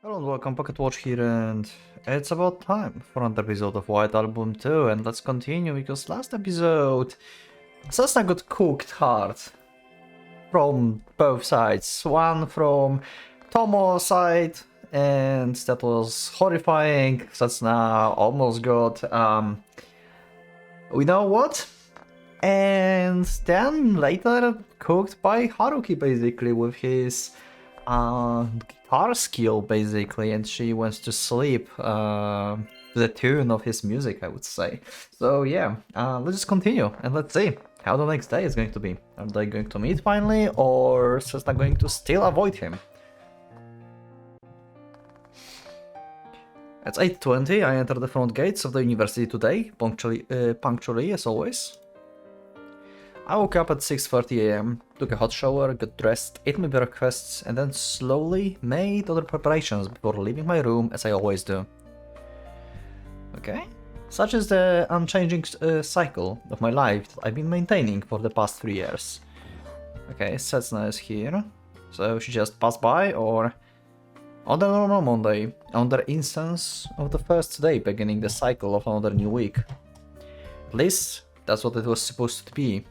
Hello and welcome, Pocket Watch here, and it's about time for another episode of White Album 2, and let's continue because last episode Cessna got cooked hard from both sides. One from Tomo's side, and that was horrifying. Cessna almost got we know what, and then later cooked by Haruki basically with his guitar skill basically, and she went to sleep to the tune of his music, I would say. So yeah, let's just continue and let's see how the next day is going to be. Are they going to meet finally, or is Cessna going to still avoid him? It's 8:20. I entered the front gates of the university today, punctually as always. I woke up at 6:30 AM, took a hot shower, got dressed, ate my breakfast, and then slowly made other preparations before leaving my room, as I always do. Okay? Such is the unchanging cycle of my life that I've been maintaining for the past 3 years. Okay, Setsuna is here, so she just passed by, or on the normal Monday, on the instance of the first day beginning the cycle of another new week. At least, that's what it was supposed to be.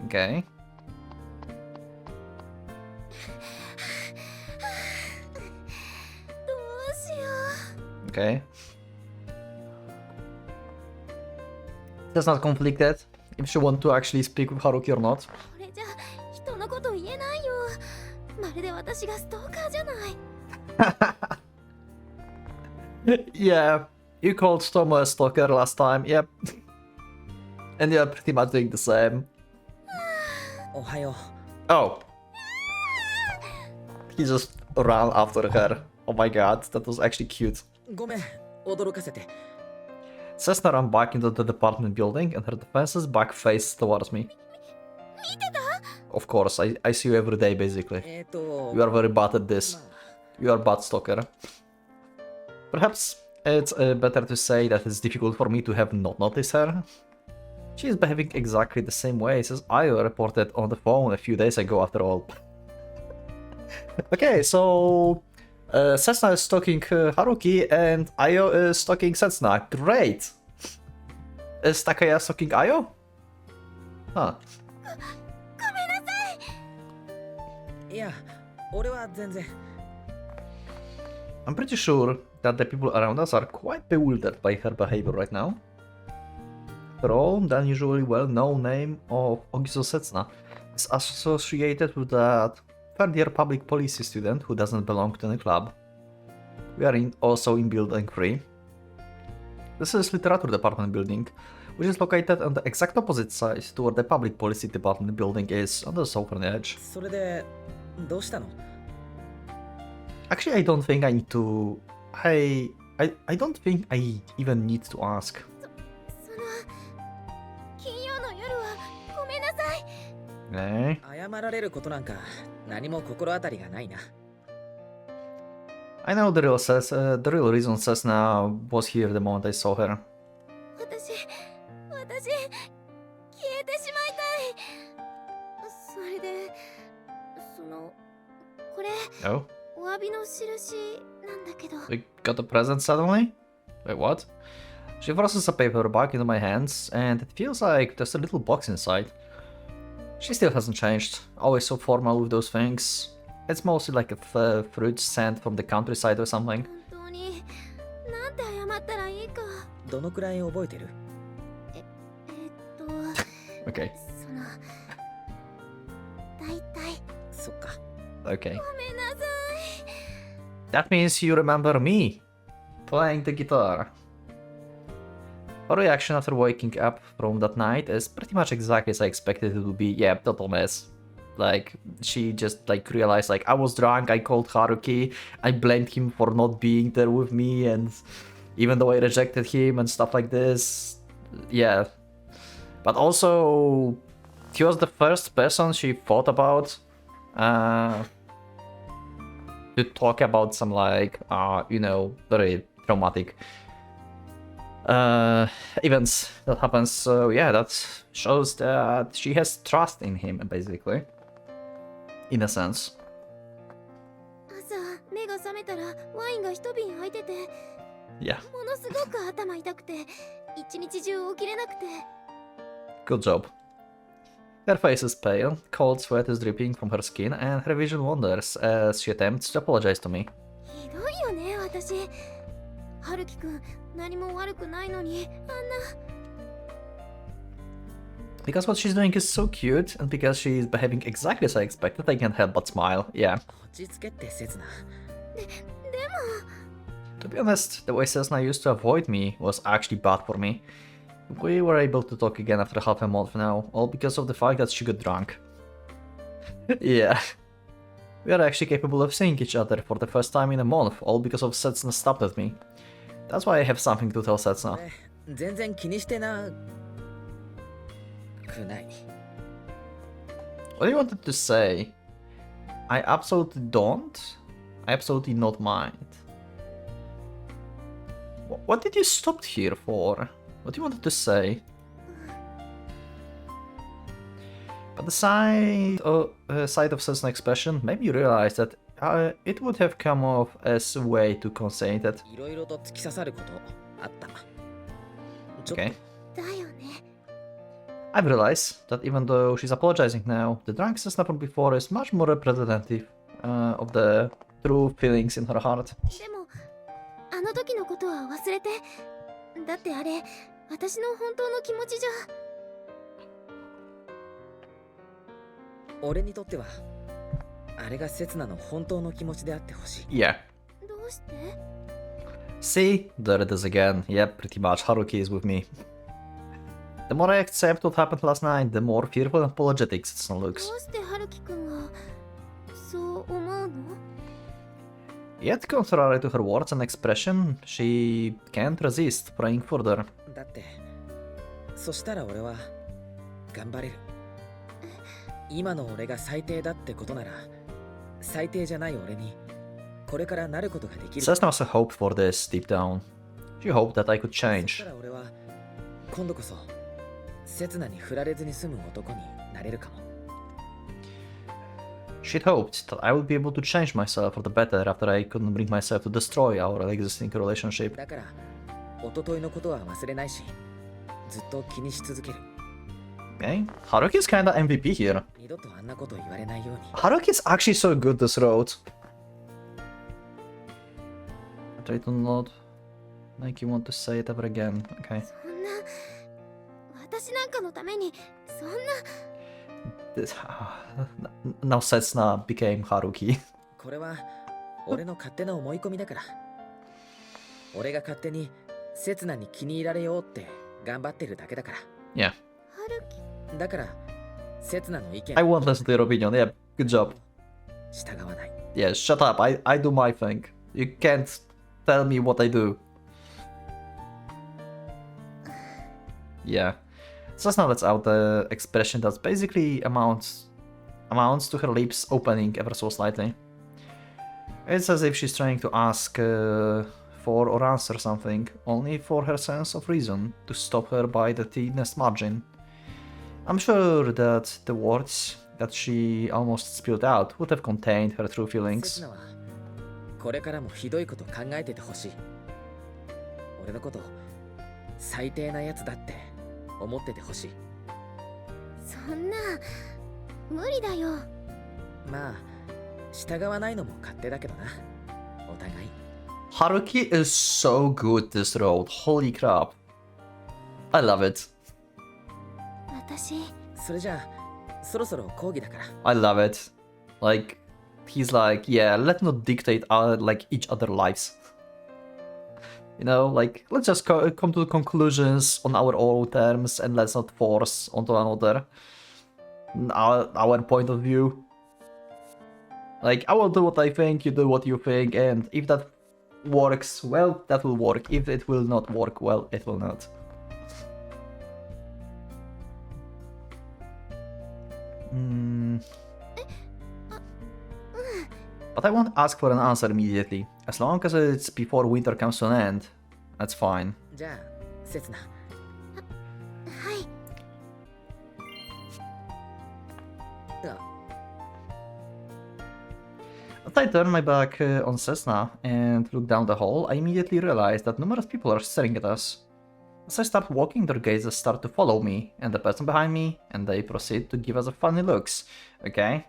Okay. Okay. That's not conflicted if she wants to actually speak with Haruki or not. Yeah, you called Tomo a stalker last time, yep. And you're pretty much doing the same. Oh. He just ran after her. Oh my god, that was actually cute. Cessna ran back into the department building and her defense's back faced towards me. Of course, I see you every day basically. You are very bad at this. You are a bad stalker. Perhaps it's better to say that it's difficult for me to have not noticed her. She is behaving exactly the same way as I reported on the phone a few days ago after all. Okay, so Setsuna is stalking Haruki and Ayo is stalking Setsuna. Great! Is Takaya stalking Ayo? Huh. I'm pretty sure that the people around us are quite bewildered by her behavior right now. After all, the unusually well-known name of Ogiso Setsuna is associated with that third-year public policy student who doesn't belong to the club. We are also in Building 3. This is Literature Department building, which is located on the exact opposite side to where the Public Policy Department building is, on the southern edge. Actually, I don't think I need to... I don't think I even need to ask. Okay. I know the real reason Cessna was here the moment I saw her. Oh? We got a present suddenly? Wait, what? She forces a paper back into my hands, and it feels like there's a little box inside. She still hasn't changed, always so formal with those things. It's mostly like a fruit sent from the countryside or something. Okay. Okay. That means you remember me playing the guitar. Her reaction after waking up from that night is pretty much exactly as I expected it to be. Yeah, total mess. Like, she just like realized like I was drunk, I called Haruki, I blamed him for not being there with me, and even though I rejected him and stuff like this. Yeah. But also, he was the first person she thought about to talk about some like, you know, very traumatic events that happens. So yeah, that shows that she has trust in him, basically, in a sense. 目が覚めたらワインが一瓶空いてて、 Yeah, ものすごく頭痛くて一日中起きれなくて。 good job. Her face is pale, cold sweat is dripping from her skin, and her vision wanders as she attempts to apologize to me. ひどいよね私。春樹くん何も悪くないのにあんな。 Because what she's doing is so cute, and because she's behaving exactly as I expected, I can't help but smile, yeah. 落ち着けって刹那。 To be honest, the way Cessna used to avoid me was actually bad for me. We were able to talk again after half a month now, all because of the fact that she got drunk. Yeah. We are actually capable of seeing each other for the first time in a month, all because of Setsuna stopped at me. That's why I have something to tell Setsuna. 全然気にしてなくない。 What do you wanted to say? I absolutely don't? I absolutely not mind. What did you stop here for? What do you wanted to say? But the sight of Setsuna expression made me realize that it would have come off as way too conceited. いろいろと突き刺さることあった。ちょっと Okay. だよね。 I've realized that even though she's apologizing now, the drunk Setsuna from before is much more representative of the true feelings in her heart. でもあの時のことは忘れて。だってあれ私の本当の気持ちじゃ。 俺にとってはあれが刹那の本当の気持ちであってほしい。 Yeah. どうして？ See, there it is again. Yep, pretty much. Haruki is with me. The more I accept what happened last night, the more fearful and apologetic Setsuna ど looks. うして春樹くんがそう思うの？ Yet, contrary to her words and expression, she can't resist praying further. だってそしたら俺は頑張れる。今の俺が最低だってことなら最低じゃない俺にこれからなることができる。 Setsuna must have hoped for this deep down. She hoped that I could そし change. たら俺は今度こそ刹那に振られずに済む男になれるかも。 She'd hoped that I would be able to change myself for the better after I couldn't bring myself to destroy our existing relationship. だから一昨日のことは忘れないしずっと気にし続ける。 Okay, Haruki's kinda MVP here. 二度とあんなこと言われないように。 Haruki's actually so good this road. Try to not make you want to say it ever again. Okay. そんな私なんかのためにそんな。 This, now Setsuna became Haruki. これは俺の勝手な思い込みだから。俺が勝手に刹那に気に入られようって頑張ってるだけだから。 Yeah. 春樹。だから刹那の意見 I won't listen to your opinion. Yeah, good job. 従わない。 Yeah, shut up. I do my thing. You can't tell me what I do. Yeah. Setsuna lets out the expression that basically amounts to her lips opening ever so slightly. It's as if she's trying to ask for or answer something, only for her sense of reason to stop her by the thinnest margin. I'm sure that the words that she almost spilled out would have contained her true 刹 feelings. 那はこれからもひどいこと考えててほしい。俺のこと最低なやつだって思っててほしい。そんな無理だよ。まあ従わないのも勝手だけどな。お互い。 Haruki is so good this road. Holy crap. I love it. 私それじゃあそろそろ講義だから。 I love it. Like, he's like, yeah, let's not dictate like each other lives. You know, like, let's just come to conclusions on our own terms and let's not force onto another our point of view. Like, I will do what I think, you do what you think, and if that works, well, that will work. If it will not work, well, it will not. But I won't ask for an answer immediately. As long as it's before winter comes to an end, that's fine. じゃあ刹那。はい。As I turn my back on Cessna and look down the hall, I immediately realize that numerous people are staring at us. As I start walking, their gazes start to follow me, and the person behind me, and they proceed to give us funny looks. Okay?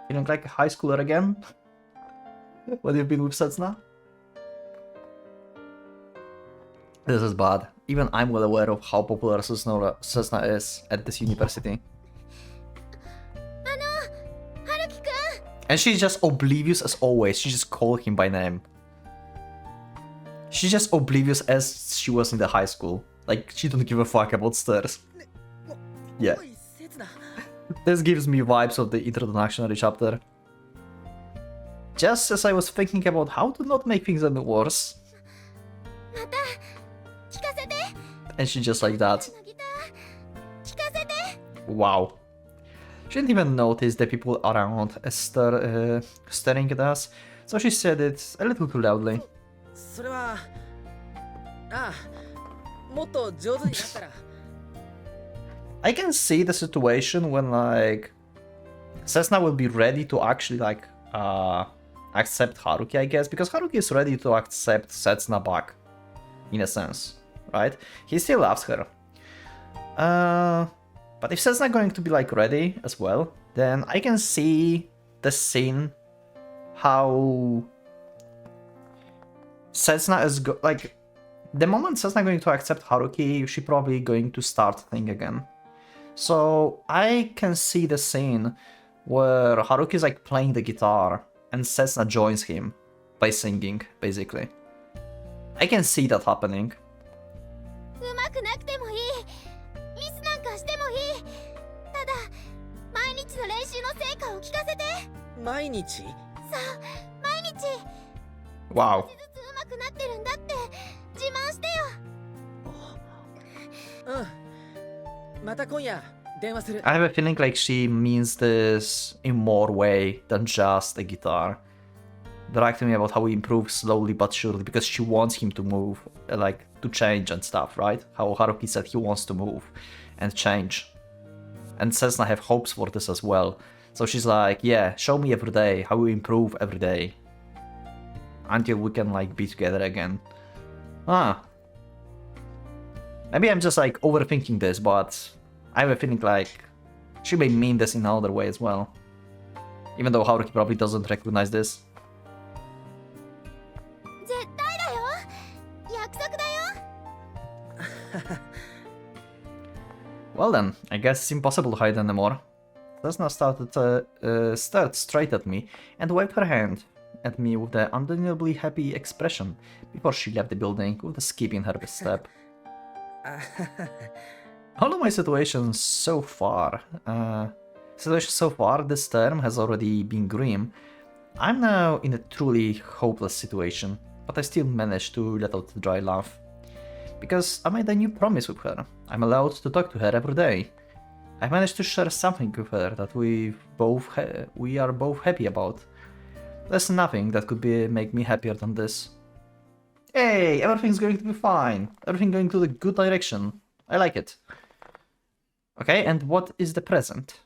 Feeling like a high schooler again? When you've been with Cessna? This is bad. Even I'm well aware of how popular Cessna is at this university. And she's just oblivious as always. She just called him by name. She's just oblivious as she was in the high school. Like, she don't give a fuck about stairs. Yeah. This gives me vibes of the introductory chapter. Just as I was thinking about how to not make things any worse. And she just like that. Wow. She didn't even notice the people around staring at us, so she said it a little too loudly. I can see the situation when like Cessna will be ready to actually like accept Haruki, I guess, because Haruki is ready to accept Cessna back, in a sense, right? He still loves her. But if Cessna going to be like ready as well, then I can see the scene how Cessna is like the moment Cessna going to accept Haruki, she probably going to start thing again. So I can see the scene where Haruki is like playing the guitar and Cessna joins him by singing, basically. I can see that happening. Wow. I have a feeling like she means this in more way than just a guitar. Brag to me about how he improves slowly but surely because she wants him to move, like to change and stuff, right? How Haruki said he wants to move and change. And Cessna have hopes for this as well. So she's like, yeah, show me every day how you improve every day. Until we can like be together again. Maybe I'm just like overthinking this, but I have a feeling like she may mean this in another way as well. Even though Haruki probably doesn't recognize this. Well then, I guess it's impossible to hide anymore. Cessna stared straight at me and waved her hand at me with the undeniably happy expression before she left the building with a skip in her step. All of my situations so far, this term has already been grim. I'm now in a truly hopeless situation, but I still managed to let out a dry laugh. Because I made a new promise with her. I'm allowed to talk to her every day. I managed to share something with her that we are both happy about. There's nothing that could make me happier than this. Hey, everything's going to be fine. Everything going to the good direction. I like it. Okay, and what is the present?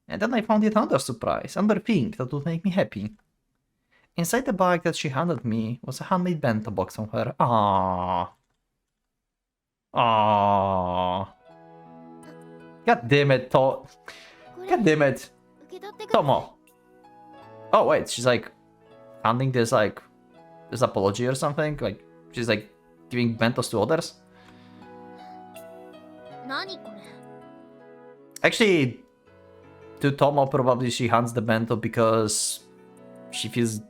And then I found yet another surprise, another thing that would make me happy. Inside the bag that she handed me was a handmade bento box from her. Aww. Aww. God damn it, God damn it. Tomo. Oh wait, she's like handing this like this apology or something? Like she's like giving bentos to others? Actually, to Tomo probably she hands the bento because she feels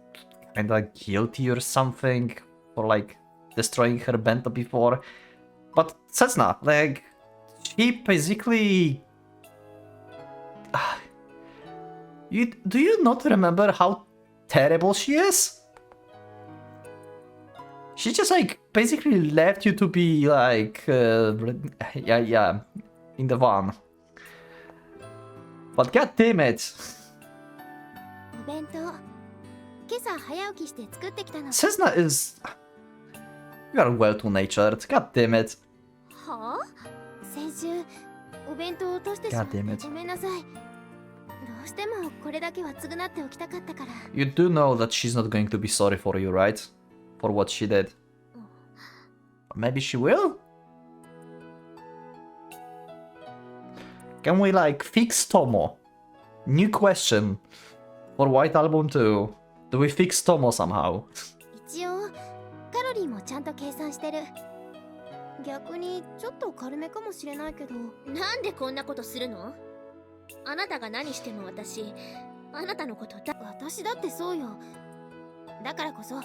kinda guilty or something for like destroying her bento before. But Cessna, like, she basically... Do you not remember how terrible she is? She just like basically left you to be like, yeah, in the van. But god damn it! Cessna is... You are well too natured, god damn it. God damn it. どうしてもこれだけは償っておきたかったから。 You do know that she's not going to be sorry for you, right? For what she did. Maybe she will? Can we like fix Tomo? New question for White Album 2. Do we fix Tomo somehow? 一応カロリーもちゃんと計算してる。逆にちょっと軽めかもしれないけど。なんでこんなことするの？あなたが何してもあなたのこと私だってそうよ。だからこそ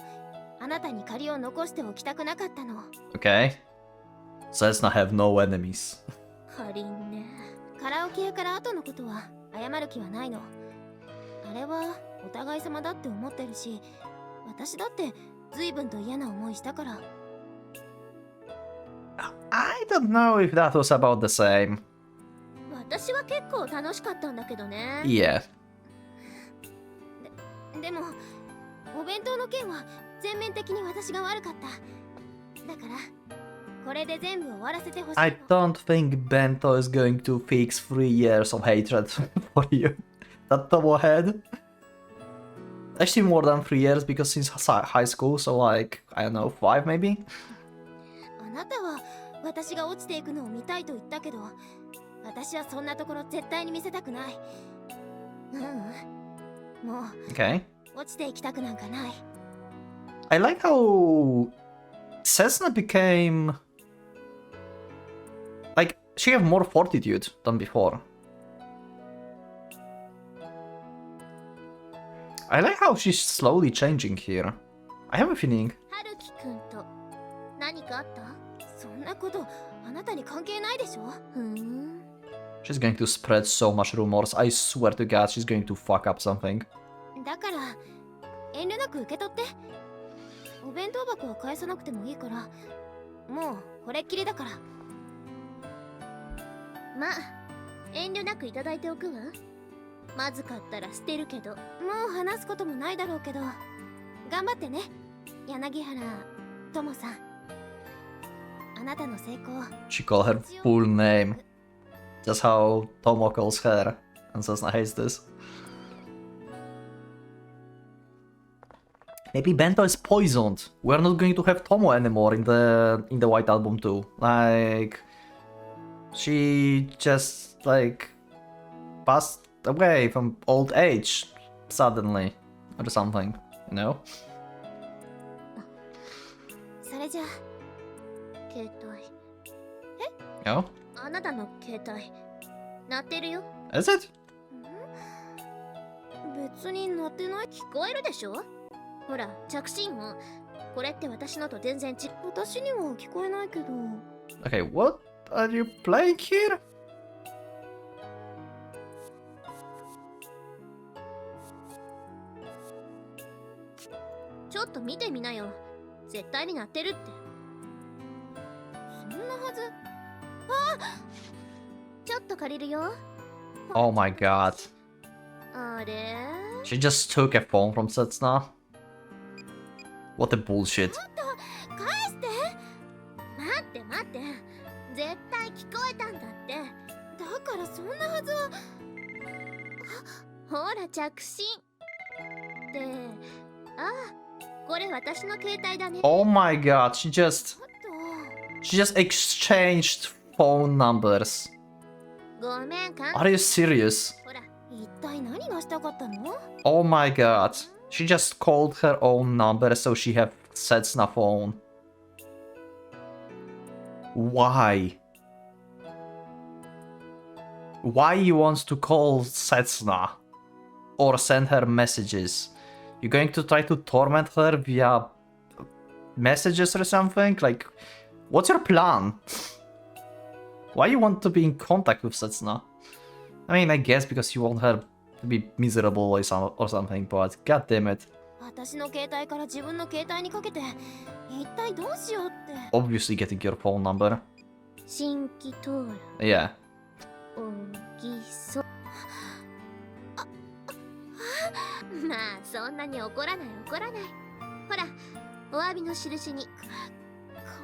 あなたに借りを残しておきたくなかったの。 Okay. So let's not have no enemies. かりんね。カラオケ屋から後のことは謝る気はないの。あれはお互い様だって思ってるし、私だって随分と嫌な思いしたから。 I don't know if that was about the same. 私は結構楽しかったんだけどね。Yeah. でもお弁当の件は全面的に私が悪かった。だからこれで全部終わらせてほしいの。 I don't think Bento is going to fix 3 years of hatred for you. That Tomo had. Actually more than 3 years because since high school, so like, I don't know, 5 maybe? あなたは私が落ちていくのを見たいと言ったけど、私はそんなところ絶対に見せたくない。もう Okay. 落ちていきたくなんかない。 I like how Cessna became... Like, she have more fortitude than before. I like how she's slowly changing here. I have a feeling. 春樹くんと何かあった？そんなことあなたに関係ないでしょ。She's going to spread so much rumors. I swear to God, she's going to fuck up something. だから遠慮なく受け取って。お弁当箱は返さなくてもいいから、もうこれっきりだから。まあ遠慮なくいただいておくわ。まずかったら捨てるけど。もう話すこともないだろうけど、頑張ってね、柳原智さん。あなたの成功。 She called her full name. That's how Tomo calls her. And Cessna hates this. Maybe Bento is poisoned. We're not going to have Tomo anymore in the White Album 2. Like, she just like passed away from old age suddenly or something, you know? それじゃあ携帯。No? あなたの携帯鳴ってるよ。 Is it? 別になってない。聞こえるでしょ？ほら着信音。これって私のと全然違う。私には聞こえないけど。 Okay, what are you playing here? ちょっと見てみなよ。絶対に鳴ってるって。そんなはず。ちょっと借りるよ。 Oh my god. あれ？ She just took a phone from Setsuna. What a bullshit. 返して。待って待って。絶対聞こえたんだって。だからそんなはずは。ほら着信。で、これ私の携帯だね。 Oh my god, she just ちょっ exchanged phone numbers. ごめんか。 Are you serious? ほら。と一体何がしたかったの？ Oh my god. She just called her own number so she have Setsuna phone. Why? Why you want to call Setsuna? Or send her messages? You going to try to torment her via messages or something? Like, what's your plan? Why you want to be in contact with Setsuna? I mean, I guess because you want her to be miserable or something, but god damn it. 私の携帯から自分の携帯にかけて、一体どうしようって。 Obviously getting your phone number. 新規登録。 Yeah. おぎそ。まあそんなに怒らない怒らない。ほらお詫びの印に。こ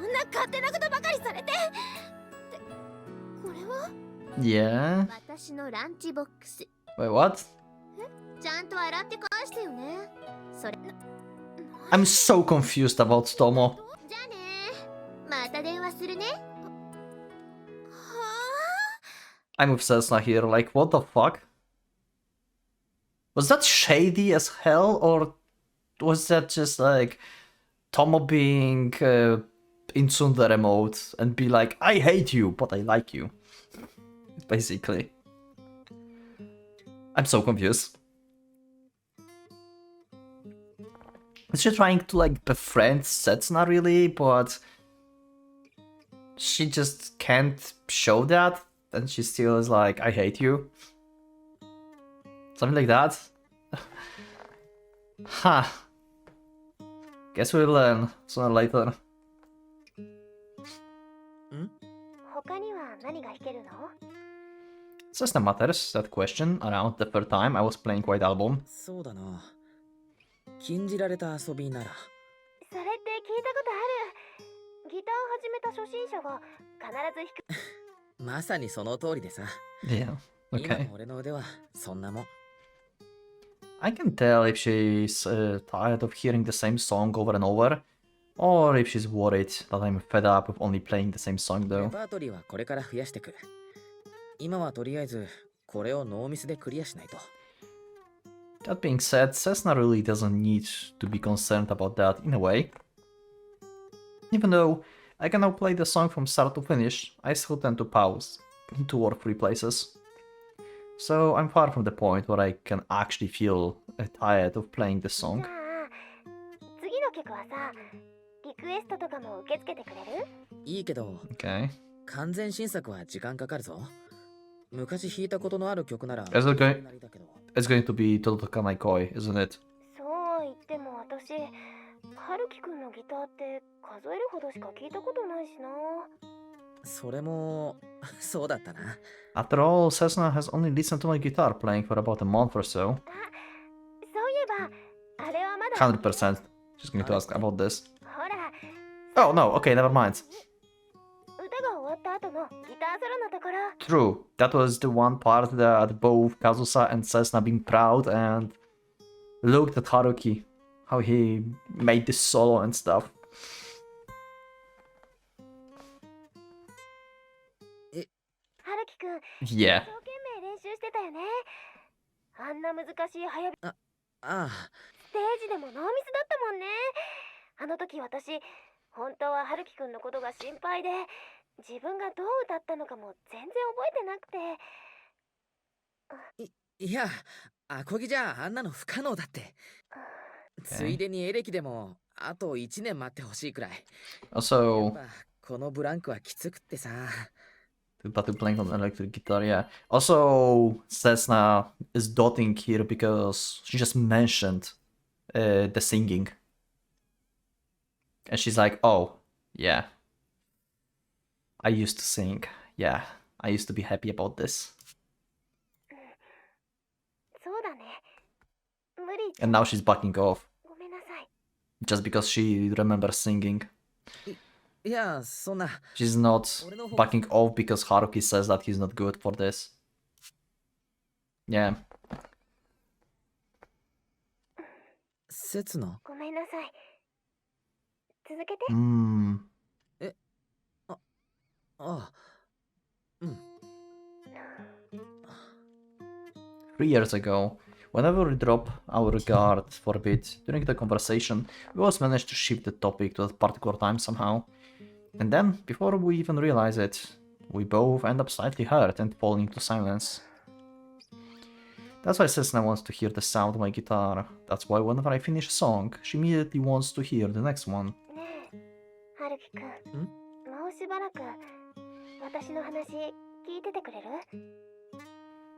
んな勝手なことばかりされて。これは？ Yeah. 私のランチボックス。Wait, what? ちゃんと洗って返してよね。それ。 I'm so confused about Tomo. じゃあね。また電話するね。は I'm with Cessna here, like, what the fuck? Was that shady as hell, or was that just like Tomo being into the remote and be like, I hate you, but I like you? Basically. I'm so confused. Is she trying to like befriend Setsuna really, but she just can't show that? And she still is like, I hate you? Something like that? Huh. Guess we'll learn sooner or later. 他には何が弾けるの？ Cessna matters, that question, around the third time I was playing White Album. そうだな。禁じられた遊びなら。それって聞いたことある。ギターを始めた初心者が必ず弾く。まさにその通りでさ。 Yeah, 今 okay. の俺の腕はそんなもん。 I can tell if she's tired of hearing the same song over and over, or if she's worried that I'm fed up with only playing the same song レ though. パートリーはこれから増やしてく。今はとりあえずこれをノーミスでクリアしないと。 That being said, Cessna really doesn't need to be concerned about that in a way. Even though I can now play the song from start to finish, I still tend to pause in 2 or 3 places. So I'm far from the point where I can actually feel tired of playing the じ song. ゃあ次の曲はさ、リクエストとかも受け付けてくれる？いいけど Okay. 完全新作は時間かかるぞ。昔弾いたことのある曲なら。 Is it going? なりだけど It's going to be Totoka Naikoi, isn't it? そうは言っても私、春樹くんのギターって数えるほどしか聞いたことないしな。それもそうだったな。 After all, Cessna has only listened to my guitar playing for about a month or so. そういえば、あれはまだ。 100% she's going to ask about this. ほら。 Oh no, okay, never mind. 歌が終わった後のギターソロのところ。 True, that was the one part that both Kazusa and Cessna being proud and looked at Haruki, how he made this solo and stuff. 春樹くん、 Yeah. 一生懸命練習してたよね。あんな難しい早弾ああ。ステージでもノーミスだったもんね。あの時私、本当は春樹くんのことが心配で、自分がどう歌ったのかも全然覚えてなくて。いや、アコギじゃあんなの不可能だって。ついでにエレキでもあと1年待ってほしいくらい。 Also, やっぱこのブランクはきつくってさ。 but playing on electric guitar, yeah. Also, Cessna is dotting here because she just mentioned the singing. And she's like, oh, yeah. I used to sing. Yeah, I used to be happy about this. そうだね。無理。 And now she's backing off ごめんなさい。 just because she remembers singing. いや、そんな。 She's not backing off because Haruki says that he's not good for this. Yeah. せつな。ごめんなさい。続けて。 Hmm. ああ。うん。 3 years ago, whenever we drop our regard for a bit during the conversation, we always manage to shift the topic to that particular time somehow. And then, before we even realize it, we both end up slightly hurt and falling into silence. That's why Cessna wants to hear the sound of my guitar. That's why whenever I finish a song, she immediately wants to hear the next one. ねえ、春樹くん。ん？もうしばらく私の話聞いててくれる？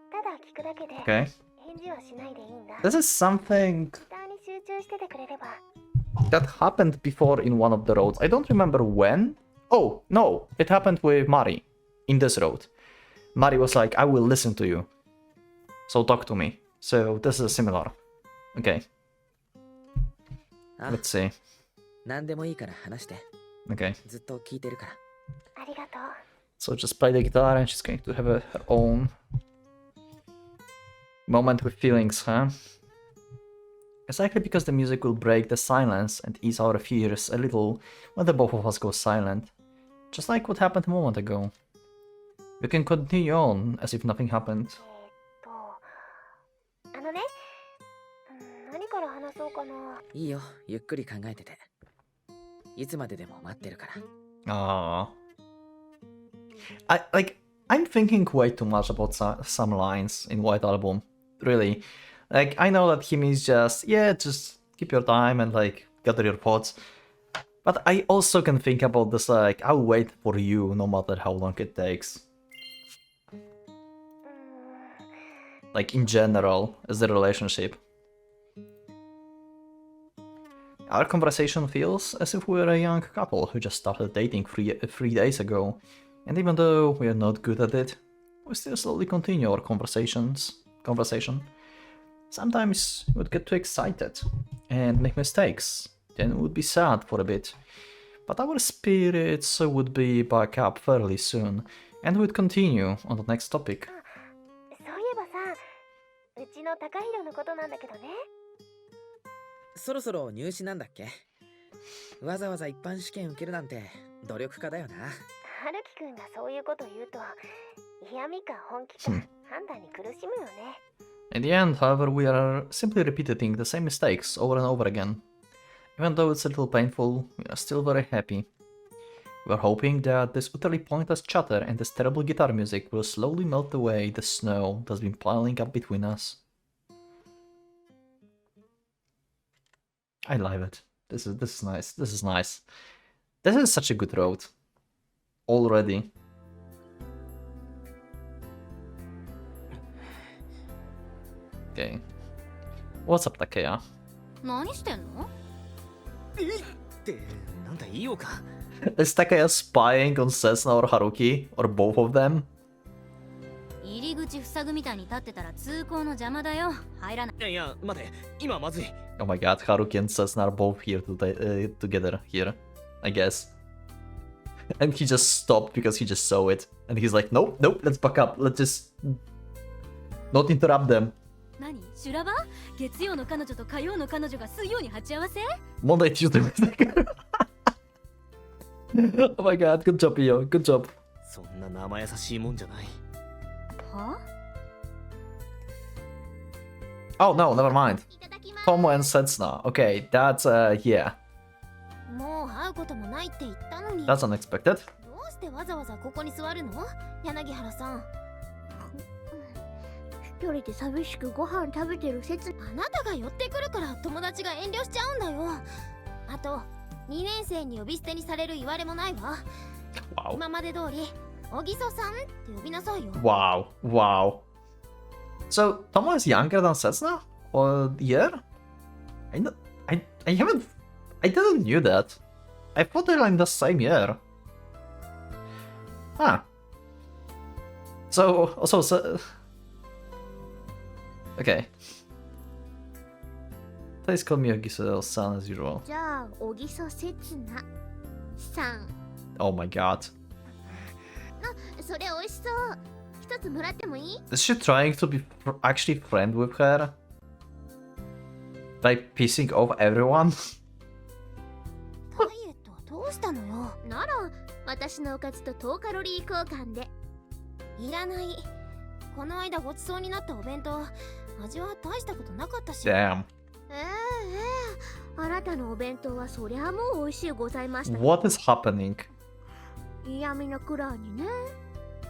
ただ聞くだけで Okay? 返事はしないでいいんだ。 This is something ギターに集中しててくれれば。 that happened before in one of the roads. I don't remember when. Oh, no, it happened with Mari in this road. Mari was like, I will listen to you. So talk to me. So this is similar. Okay, あ、 let's see. 何でもいいから話して。 Okay, ずっと聞いてるから。ありがとう。 so just play the guitar and she's going to have her own Moment with feelings, huh? It's likely because the music will break the silence and ease our fears a little when the both of us go silent. Just like what happened a moment ago. We can continue on as if nothing happened. あのね、何から話そうかな。いいよ、ゆっくり考えてて。いつまででも待ってるから。I'm thinking way too much about some lines in White Album. Really. Like, I know that him is just, yeah, just keep your time and like gather your thoughts. But I also can think about this like, I'll wait for you no matter how long it takes. Like in general, as a relationship. Our conversation feels as if we were a young couple who just started dating three days ago. And even though we are not good at it, we still slowly continue our conversation. Sometimes we would get too excited and make mistakes, then we would be sad for a bit. But our spirits would be back up fairly soon, and we would continue on the next topic. そういえばさ、うちの高弘のことなんだけどね。そろそろ入試なんだっけ？わざわざ一般試験受けるなんて努力家だよな。春樹くんがそういうこと言うと、嫌味か本気か判断に苦しむよね。In the end, however, we are simply repeating the same mistakes over and over again. Even though it's a little painful, we are still very happy. We are hoping that this utterly pointless chatter and this terrible guitar music will slowly melt away the snow that's been piling up between us. I love it. This is nice. This is nice. This is such a good road. Already. Okay. What's up, Takeya? 何してんの？ってなんだいいよか。Is Takeya spying on Sesna or Haruki? Or both of them? 入り口塞ぐみたいに立ってたら通行の邪魔だよ。入らない。いや待て、今まずい。Oh my god, Haruki and Sesna are both here together here, I guess. And he just stopped because he just saw it. And he's like, nope, let's back up. Let's just not interrupt them. 何？修羅場？月曜の彼女と火曜の彼女が水曜に鉢合わせ？ Monday, Tuesday, Wednesday. Oh my god, good job, Io. Good job. そんな生優しいもんじゃない。は？ Oh no, never mind. Tomo and Setsuna. Okay, that's yeah. もう会うこともないって言ったのに。 That's unexpected. どうしてわざわざここに座るの？柳原さん。一人で寂しくご飯食べてる説。あなたが寄ってくるから友達が遠慮しちゃうんだよ。あと2年生に呼び捨てにされる言われもないわ。Wow. 今まで通り小木曽さんって呼びなさいよ。 Wow. So Tomo is younger than Setsuna? Or a year? I didn't knew that. I thought they were in the same year. Huh. So okay. Please call me Ogiso-san as usual. じゃあ小木曽刹那さん。 Oh my god. それ美味しそう。一つもらってもいい？ Is she trying to be actually friend with her? By pissing off everyone? ダイエットはどうしたのよ？なら私のおかずと低カロリー交換で。いらない。この間ごちそうになったお弁当、味は大したことなかったし。 Damn. あなたのお弁当はそりゃもう美味しいございました。 What is happening? 嫌味なくらいにね。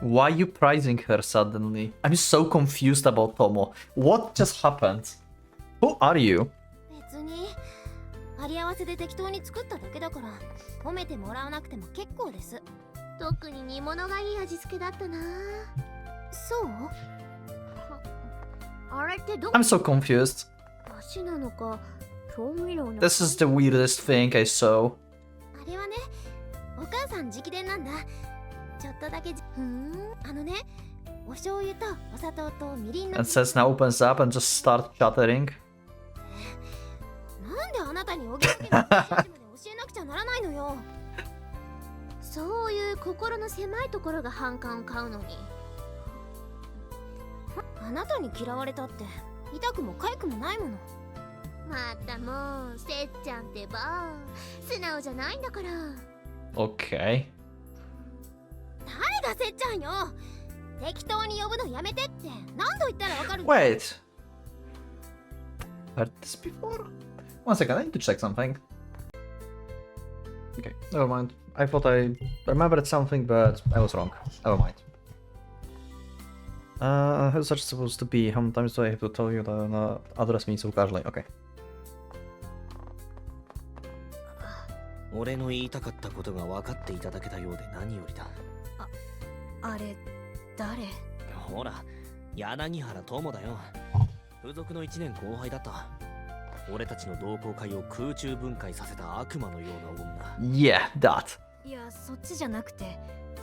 Why are you praising her suddenly? I'm so confused about Tomo. What just happened? Who are you? 別にあり合わせで適当に作っただけだから、褒めてもらわなくても結構です。特に煮物がいい味付けだったな。そう？あれってど I'm so confused. だしなのか調味料なのか。 This is the weirdest thing I saw. あれはね、お母さん直伝なんだ。ちょっとだけあのね、お醤油とお砂糖とみりんの。 And Setsuna opens up and just starts chattering. なんであなたにおぎやけのまで教えなくちゃならないのよ。そういう心の狭いところが反感を買うのに。あなたに嫌われたって痛くも痒くもないもの。またもうせっちゃんってば素直じゃないんだから。 Okay. 誰がせっちゃんよ。適当に呼ぶのやめてって何度言ったらわかる。 Wait. Heard this before? One second, I need to check something. Okay, never mind. I thought I remembered something, but I was wrong. Never mind. How's such supposed to be? How many times do I have to tell you that address me so casually? Okay. 俺の言いたかったことが分かっていただけたようで何よりだ。あれ誰？ほら、柳原友だよ。付属の1年後輩だった。俺たちの同好会を空中分解させた悪魔のような女。Yeah, that. いや、そっちじゃなくて、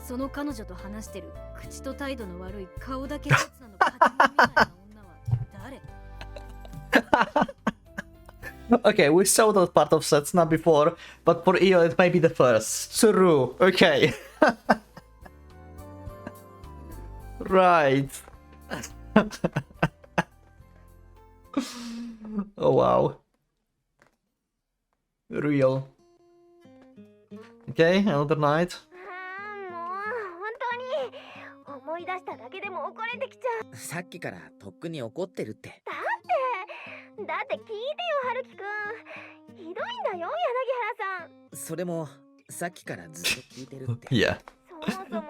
その彼女と話してる口と態度の悪い顔だけ一つなの勝手に見ない女は誰？ Okay, we saw that part of Setsuna before, but for Io it may be the first. True. Okay. Right. Oh wow. Real. Okay, another night. もう本当に思い出しただけでも怒れてきちゃう。さっきからとっくに怒ってるって。だって聞いてよ春樹くん。ひどいんだよ柳原さん。それもさっきからずっと聞いてるって。Yeah. そもそも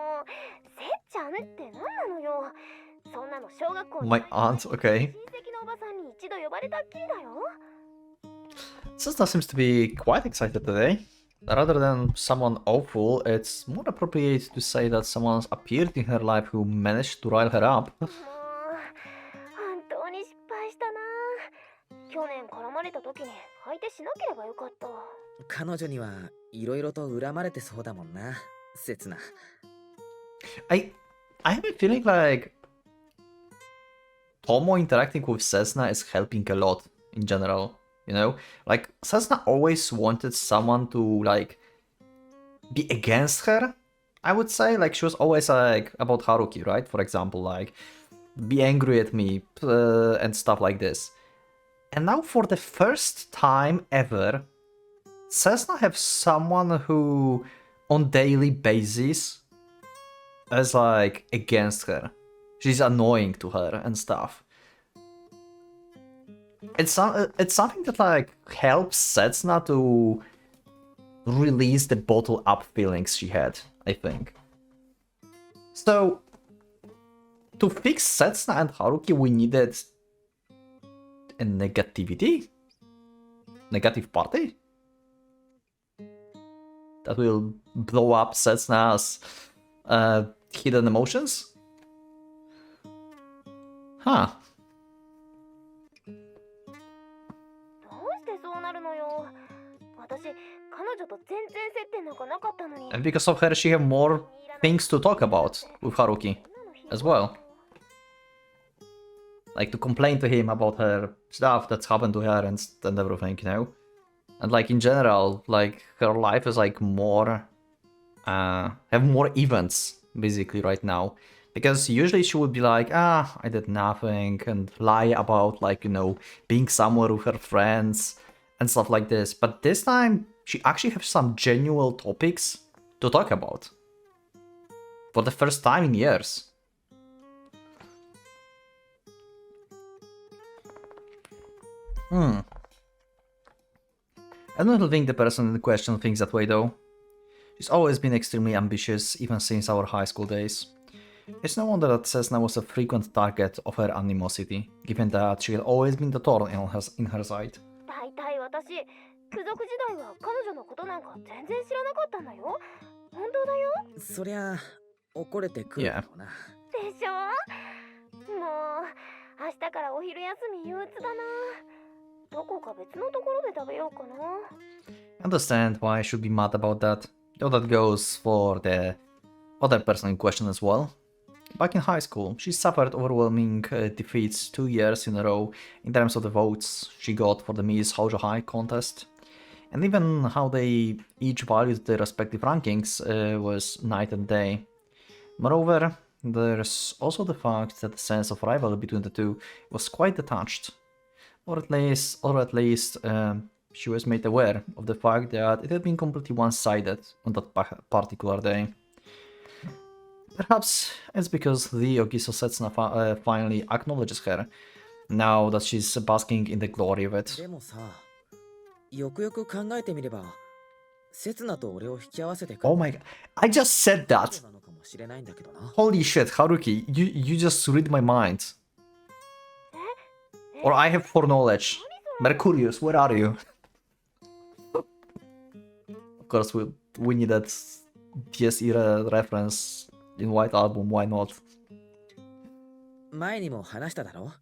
せっちゃんって何なのよ。そんなの小学校に My aunt, okay. 親戚のおばさんに一度呼ばれたっきりだよ。Setsuna seems to be quite excited today. Rather than someone awful, it's more appropriate to say that someone's appeared in her life who managed to rile her up. もう本当に失敗したな。去年絡まれた時に相手しなければよかった。彼女にはいろいろと恨まれてそうだもんな、せつな。I have a feeling like Tomo interacting with Setsuna is helping a lot in general, you know? Like, Setsuna always wanted someone to, like, be against her, I would say. Like, she was always, like, about Haruki, right? For example, like, be angry at me, and stuff like this. And now, for the first time ever, Setsuna have someone who, on daily basis, is, like, against her. She's annoying to her and stuff. It's something that like helps Setsuna to release the bottle up feelings she had, I think. So to fix Setsuna and Haruki we needed a negativity? Negative party? That will blow up Setsuna's hidden emotions? Huh. どうしてそうなるのよ。私彼女と全然接点なんかなかったのに。 And because of her, she have more things to talk about with Haruki as well. Like to complain to him about her stuff that's happened to her and everything, you know? And like in general, like her life is like more, have more events basically right now. Because usually she would be like, I did nothing, and lie about, like, you know, being somewhere with her friends and stuff like this. But this time, she actually has some genuine topics to talk about. For the first time in years. I don't think the person in question thinks that way, though. She's always been extremely ambitious, even since our high school days. It's no wonder that Setsuna was a frequent target of her animosity, given that she had always been the thorn in her side. 大体私、付属時代は彼女のことなんか全然知らなかったんだよ。本当だよ。そりゃ怒れてくるだろうな。でしょ。もう明日からお昼休み憂鬱だな。どこか別のところで食べようかな。I understand why I should be mad about that, though that goes for the other person in question as well. Back in high school, she suffered overwhelming defeats 2 years in a row in terms of the votes she got for the Miss Houjo High contest. And even how they each valued their respective rankings was night and day. Moreover, there's also the fact that the sense of rivalry between the two was quite detached. Or at least, she was made aware of the fact that it had been completely one-sided on that particular day. Perhaps it's because the Ogiso Setsuna finally acknowledges her, now that she's basking in the glory of it. でもさ、よくよく考えてみれば、セツナと俺を引き合わせて Oh my god, I just said that! なのかもしれないんだけどな。 Holy shit, Haruki, you just read my mind. Or I have foreknowledge. Mercurius, where are you? Of course, we need that TSE reference in White Album, why not? 前にも話しただろ。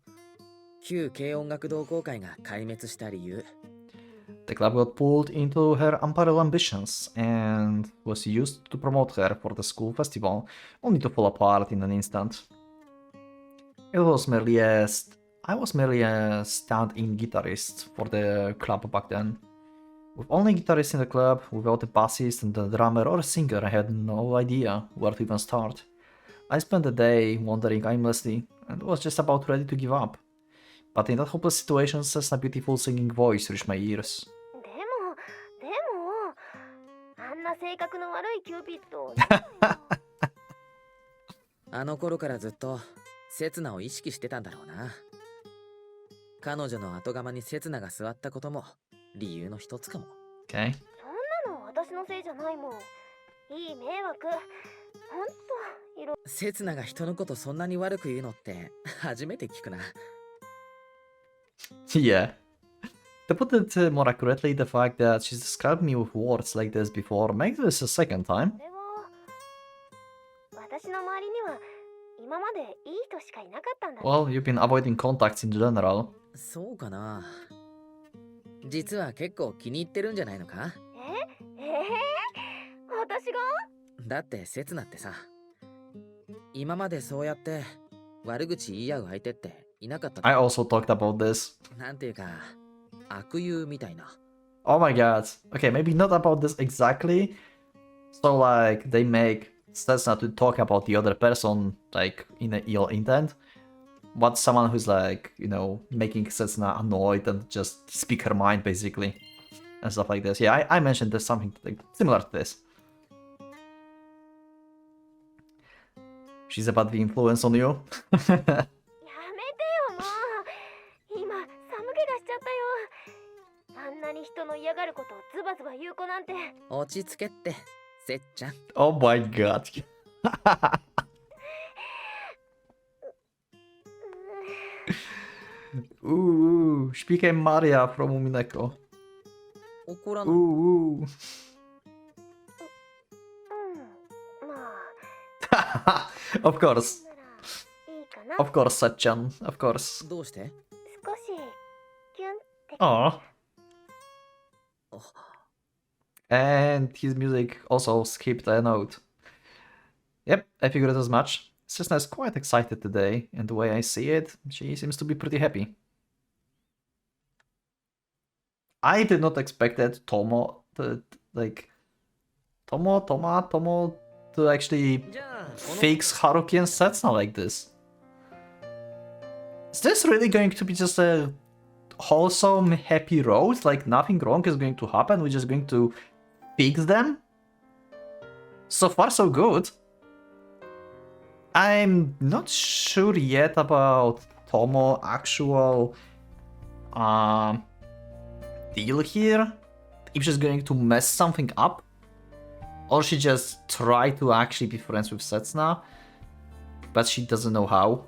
旧軽音楽同好会が壊滅した理由。 The club got pulled into her unparalleled ambitions and was used to promote her for the school festival, only to fall apart in an instant. I was merely a stand-in guitarist for the club back then. With only guitarists in the club, without a bassist and a drummer or a singer, I had no idea where to even start. I spent the day wandering aimlessly and was just about ready to give up. But in that hopeless situation, Setsuna beautiful singing voice reached my ears. でもあんな性格の悪いキューピッドをあの頃からずっとセツナを意識してたんだろうな。彼女の後釜にセツナが座ったことも理由の一つかも。 Okay. そんなの私のせいじゃないもん。いい迷惑。ほんといろセツナが人のことそんなに悪く言うのって初めて聞くな。 Yeah. To put it more accurately, the fact that she's described me with words like this before makes this a second time. これは私の周りには今までいい人しかいなかったんだ。 Well, you've been avoiding contacts in general. そうかな。実は結構気に入ってるんじゃないのか。私がだってセツナってさ、今までそうやって悪口言い合う相手っていなかった。 I also talked about this. なんていうか悪友みたいな。 Oh my god. Okay, maybe not about this exactly. So like they make Setsuna to talk about the other person like in an ill intent. But someone who's like, you know, making Setsuna annoyed and just speak her mind basically. And stuff like this. Yeah, I mentioned there's something like similar to this. She's a bad influence on you. やめてよもう。今寒気がしちゃったよ。あんなに人の嫌がることをズバズバ言う子なんて。落ち着けってせっちゃん。 Oh my god. Ooh, she became Maria from Umineko. 怒らない。 Ooh. まあ Of course. ならいいかな。 Of course, Satchan. Of course. どうして？少しキュンって。 Aw. あ And his music also skipped a note. Yep, I figured as much. Setsuna is quite excited today, and the way I see it, she seems to be pretty happy. I did not expect that Tomo to actually じゃあこの fix Haruki and Setsuna like this. Is this really going to be just a wholesome, happy road? Like nothing wrong is going to happen, we're just going to fix them? So far so good. I'm not sure yet about Tomo's actual deal here. If she's going to mess something up, or she just try to actually be friends with Setsuna, but she doesn't know how.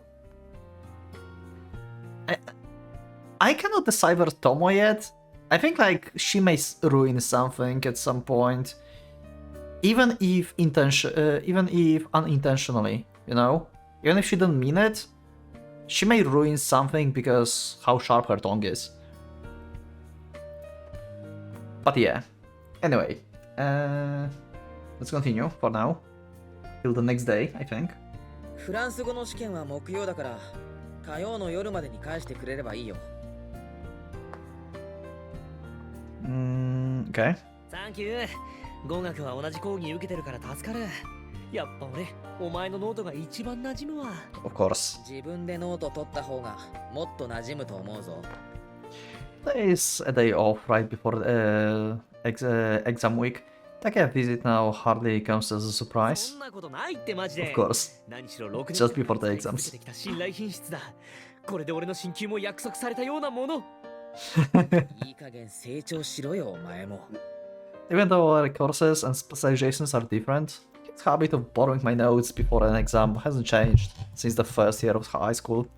I cannot decipher Tomo yet. I think like she may ruin something at some point, even if unintentionally, you know? Even if she didn't mean it, she may ruin something because how sharp her tongue is. But yeah. Anyway, let's continue for now. Till the next day, I think. フランス語の試験は木曜だから火曜の夜までに返してくれればいいよ。 Okay. サンキュー。語学は同じ講義受けてるから助かる。やっぱ俺お前のノートが一番馴染むわ。 Of course. 自分でノート取った方がもっと馴染むと思うぞ。 There is a day off right before exam week. Taking a visit now hardly comes as a そ surprise. んなことないってマジで。 Of course. 何しろ6 Just 年 before the 間 exams. 続けてきた信頼品質だ。これで俺の進級も約束されたようなもの。いい加減成長しろよお前も。 Even though our courses and specializations are different, its habit of borrowing my notes before an exam hasn't changed since the first year of high school.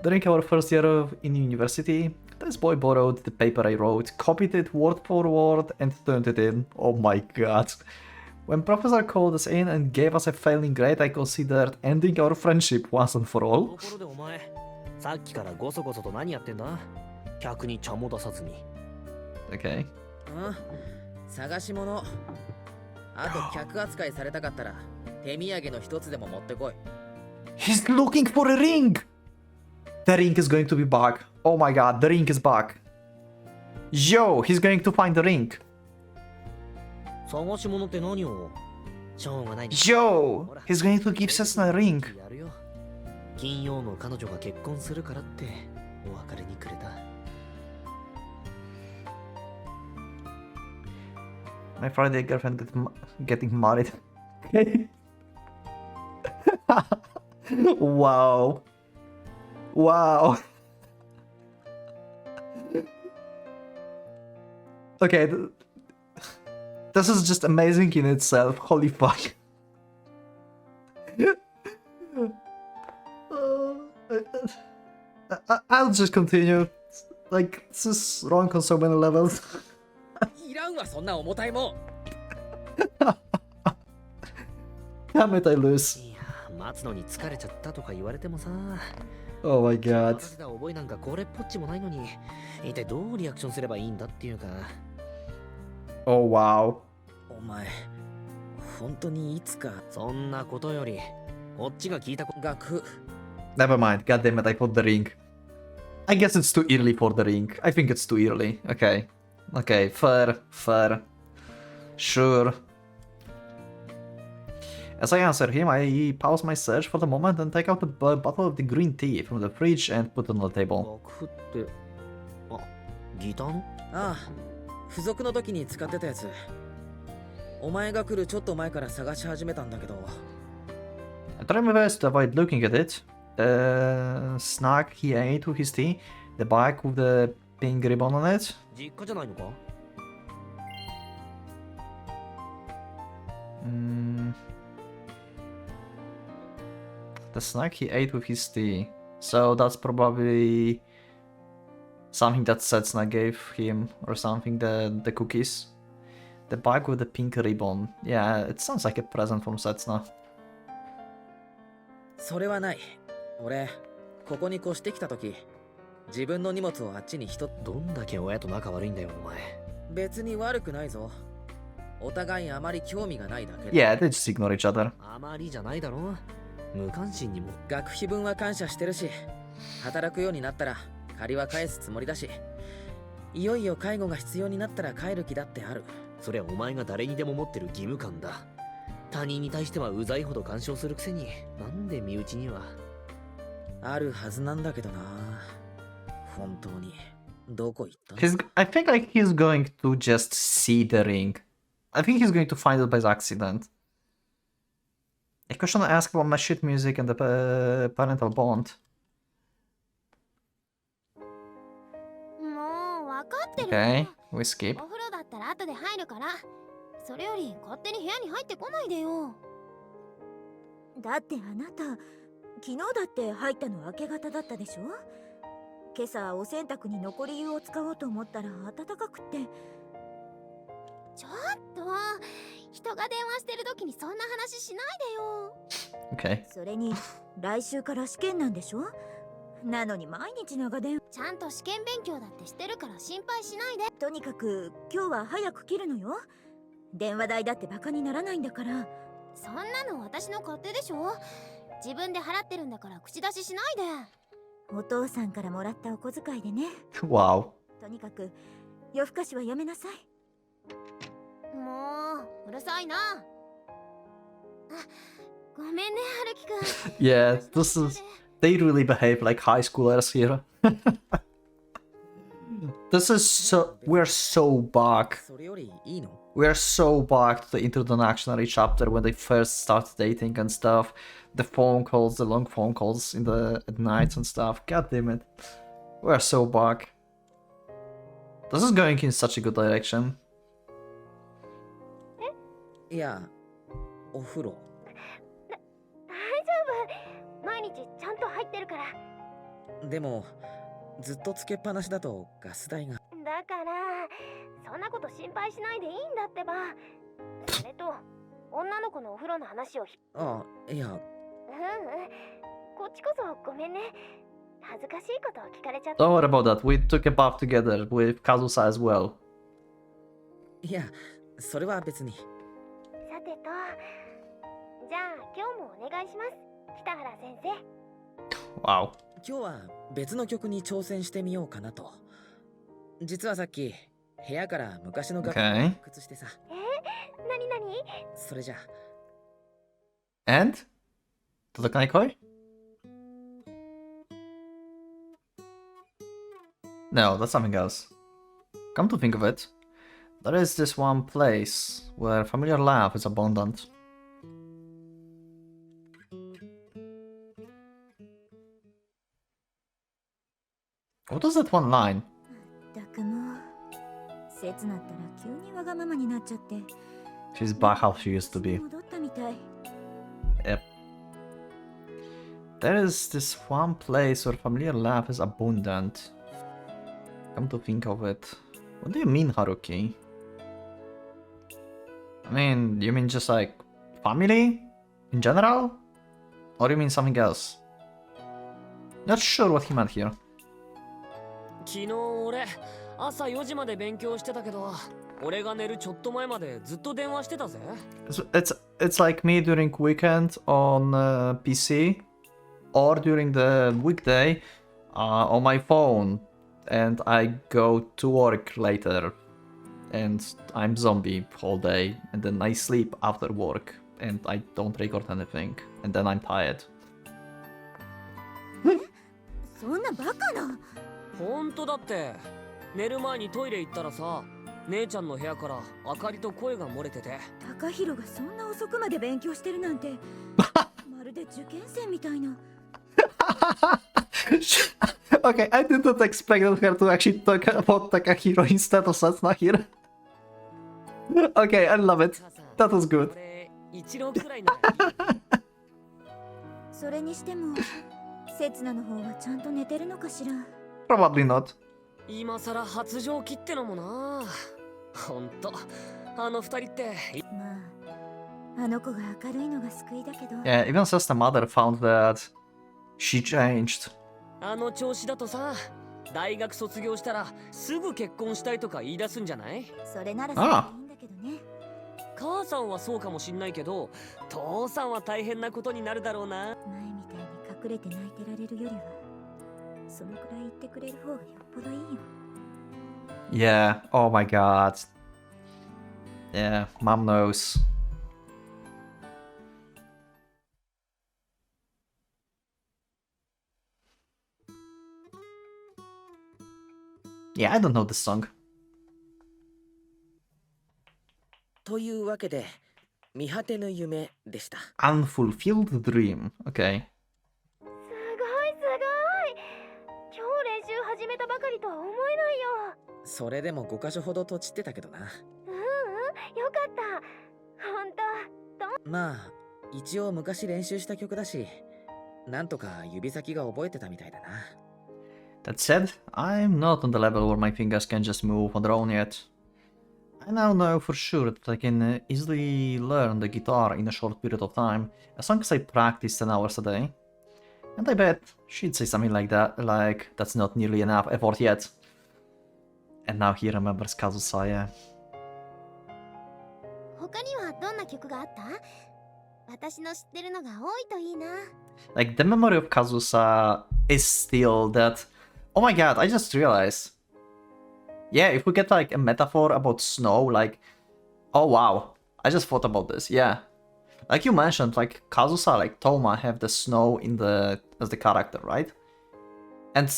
During our first year in university, this boy borrowed the paper I wrote, copied it word for word, and turned it in. Oh my god. When professor called us in and gave us a failing grade, I considered ending our friendship once and for と all. ころでお前、さっきからゴソゴソと何やってんだ？客に茶も出さずに。 Okay. うん、探し物。あと客扱いされたかったら手土産の一つでも持ってこい。 He's looking for a ring! The ring is going to be back. Oh my god, the ring is back. Yo, he's going to find the ring. 探し物って何を？しょうがない。 Yo, he's going to give Cessna a ring. やるよ。金曜の彼女が結婚するからってお別れにくれた。 My Friday girlfriend getting married. Okay. Wow. Wow. Okay. This is just amazing in itself. Holy fuck. I'll just continue. Like, this is wrong on so many levels. いらんわそんな重たいもん。 Damn it, I lose. いや、待つのに疲れちゃったとか言われてもさ。 Oh my god. 待たせた覚えなんかこれっぽっちもないのに、一体どうリアクションすればいいんだっていうか。 Oh wow. お前、本当にいつかそんなことより、こっちが聞いたこ学 Never mind. God damn it, I put the ring. I guess it's too early for the ring. I think it's too early. Okay. Okay, fair, fair. Sure. As I answer him, I pause my search for the moment and take out a bottle of the green tea from the fridge and put it on the table. 楽譜って、あ、ギターの？ああ、付属の時に使ってたやつ。お前が来るちょっと前から探し始めたんだけど。 I try my best to avoid looking at it. The snack he ate with his tea, the bag with the pink ribbon on it. 実家じゃないのか？ The snack he ate with his tea. So that's probably something that Setsuna gave him or something, the cookies. The bag with the pink ribbon. Yeah, it sounds like a present from Setsuna. それはない。俺、ここに越してきた時、自分の荷物をあっちにどんだけ親と仲悪いんだよお前。別に悪くないぞ。お互いあまり興味がないだけで。 Yeah, they just ignore each other. あまりじゃないだろ。無関心にも。学費分は感謝してるし、働くようになったら借りは返すつもりだし、いよいよ介護が必要になったら帰る気だってある。そりゃお前が誰にでも持ってる義務感だ。他人に対してはうざいほど干渉するくせに、なんで身内には。あるはずなんだけどな。本当に。どこ行った？ I think like he's going to just see the ring. I think he's going to find it by accident. A question I asked about my shit music and the parental bond. もう分かってる Okay, よ。 we skip. お風呂だったら後で入るから。それより勝手に部屋に入ってこないでよ。だってあなた昨日だって入ったの明け方だったでしょ。今朝お洗濯に残り湯を使おうと思ったら暖かくって。ちょっと人が電話してる時にそんな話しないでよ。 Okay. それに来週から試験なんでしょ。なのに毎日長電話。ちゃんと試験勉強だってしてるから心配しないで。とにかく今日は早く切るのよ。電話代だってバカにならないんだから。そんなの私の勝手でしょ。自分で払ってるんだから口出ししないで。お父さんからもらったお小遣いでね。 Wow. とにかく夜更かしはやめなさい。もううるさいな。ごめんね、春樹くん。 Yeah, this is... They really behave like high schoolers here. This is so... We're so back. それよりいいの？ We're so back to the introductionary chapter when they first start dating and stuff. The phone calls, the long phone calls in the at night and stuff. God damn it. We're so back. This is going in such a good direction. いや、お風呂。大丈夫。毎日ちゃんと入ってるから。でも、ずっとつけっぱなしだとガス代が。だからそんなこと心配しないでいいんだってば。それと女の子のお風呂の話をあ、いや、こっちこそごめんね。恥ずかしいことを聞かれちゃった。 Don't worry about that. We took a bath together with Kazusa as well. いや、それは別に。さてと、じゃあ今日もお願いします、北原先生。 Wow. 今日は別の曲に挑戦してみようかなと。実はさっき部屋から昔の楽譜を Okay. 発掘してさ。なになに？それじゃ And? Totokanaikoi? No, that's something else. Come to think of it, there is this one place where familiar love is abundant. What was that one line? だくもせつなったら急にわがままになっちゃって。 She's back how she used to be. 戻ったみたい。 Yep. There is this one place where familiar love is abundant. Come to think of it. What do you mean, Haruki? I mean, you mean just like family? In general? Or you mean something else? Not sure what he meant here. 昨日俺朝4時まで勉強してたけど、俺が寝るちょっと前までずっと電話してたぜ。It's like me during weekend on PC or during the weekday on my phone, and I go to work later and I'm zombie all day, and then I sleep after work and I don't record anything, and then I'm tired. そんなバカな。ほんとだって、寝る前にトイレ行ったらさ、姉ちゃんの部屋から明かりと声が漏れてて。高弘がそんな遅くまで勉強してるなんてまるで受験生みたいな。Okay, I did not expect her to actually talk about Takahiro instead of Sasuna. Okay, I love it. That was good. 俺一郎くらいならいい。それにしてもせつなの方はちゃんと寝てるのかしら。 Probably not. 今さら発情期ってのもな。ほんとあの二人って。まああの子が明るいのが救いだけど。 Yeah, even Sasuna mother found that she changed. あの調子だとさ、大学卒業したらすぐ結婚したいとか言い出すんじゃない？それならそれでいいんだけどね。母さんはそうかもしんないけど、父さんは大変なことになるだろうな。前みたいに隠れて泣いてられるよりはそのくらい言ってくれる方がよっぽどいいよ。 Yeah, oh my god. Yeah, mom knows. Yeah, I don't know this song. というわけで、見果てぬ夢でした。Unfulfilled dream. Okay. すごいすごい。今日練習始めたばかりとは思えないよ。それでも5箇所ほどとちってたけどな。よかった。本当。まあ、一応昔練習した曲だし、なんとか指先が覚えてたみたいだな。That said, I'm not on the level where my fingers can just move on their own yet. I now know for sure that I can easily learn the guitar in a short period of time, as long as I practice 10 hours a day. And I bet she'd say something like that, like, that's not nearly enough effort yet. And now he remembers Kazusaya. 他にはどんな曲があった？私の知ってるのが多いといいな。 Like, the memory of Kazusa is still that... Oh my god, I just realized. Yeah, if we get like a metaphor about snow, like... Oh wow, I just thought about this, yeah. Like you mentioned, like Kazusa, like Toma have the snow in the as the character, right? And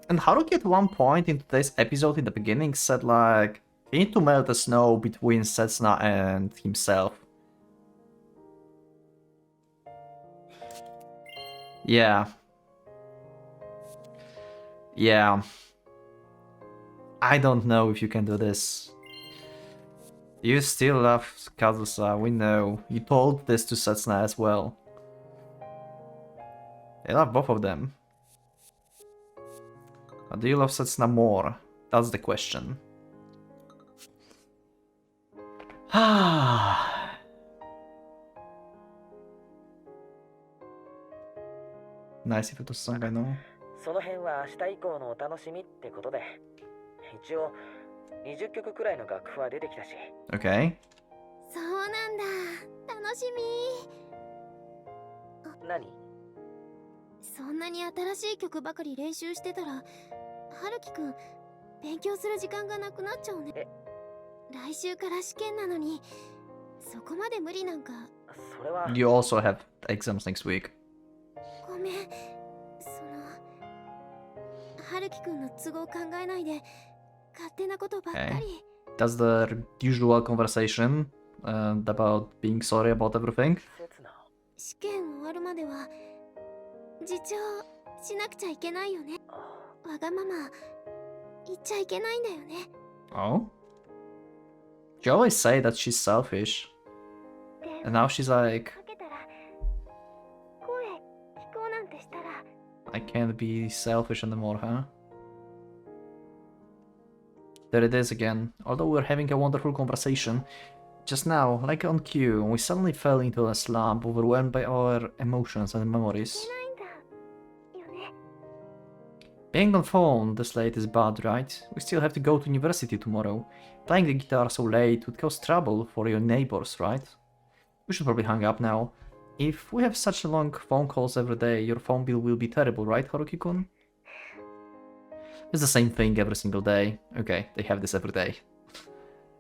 Haruki at one point in today's episode in the beginning said like he need to melt the snow between Setsuna and himself. Yeah. Yeah. I don't know if you can do this. You still love Kazusa, we know. You told this to Setsuna as well. I love both of them. But do you love Setsuna more? That's the question. Ah. Nice if it was song I know. その辺は明日以降のお楽しみってことで、一応20曲くらいの楽譜は出てきたし。 Okay. そうなんだ。楽しみ。何？そんなに新しい曲ばかり練習してたら、春樹くん勉強する時間がなくなっちゃうね。来週から試験なのに、そこまで無理なんか。それは。 You also have exams next week. ごめん。春樹くんの都合考えないで、勝手なことばっかり。That's the usual conversation about being sorry about everything. 試験終わるまでは自重しなくちゃいけないよね。わがまま言っちゃいけないんだよね。Oh? You always say that she's selfish. And now she's like, I can't be selfish anymore, huh? There it is again. Although we're having a wonderful conversation, just now, like on cue, we suddenly fell into a slump, overwhelmed by our emotions and memories. Being on phone this late is bad, right? We still have to go to university tomorrow. Playing the guitar so late would cause trouble for your neighbors, right? We should probably hang up now. If we have such long phone calls every day, your phone bill will be terrible, right, Haruki-kun? It's the same thing every single day. Okay, they have this every day.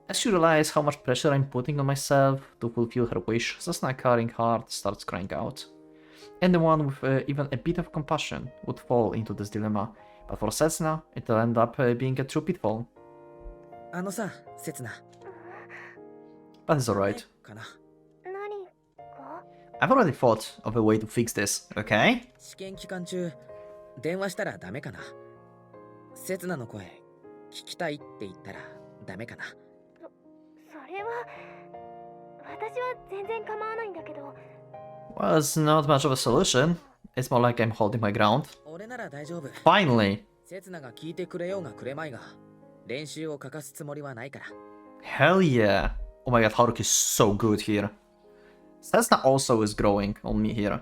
As she realizes how much pressure I'm putting on myself to fulfill her wish, Sasna's caring heart starts crying out. Anyone with even a bit of compassion would fall into this dilemma, but for Setsuna, it'll end up being a true pitfall. あのさ、せつな。 But it's alright. かな。 I've already thought of a way to fix this, okay? 試験期間中、電話したらダメかな。せつなの声、聞きたいって言ったらダメかな。それは、私は全然構わないんだけど。Well, it's not much of a solution. It's more like I'm holding my ground. 俺なら大丈夫。 Finally! せつなが聞いてくれようがくれまいが、練習を欠かすつもりはないから。 Hell yeah! Oh my god, Haruki is so good here. Setsuna also is growing on me here.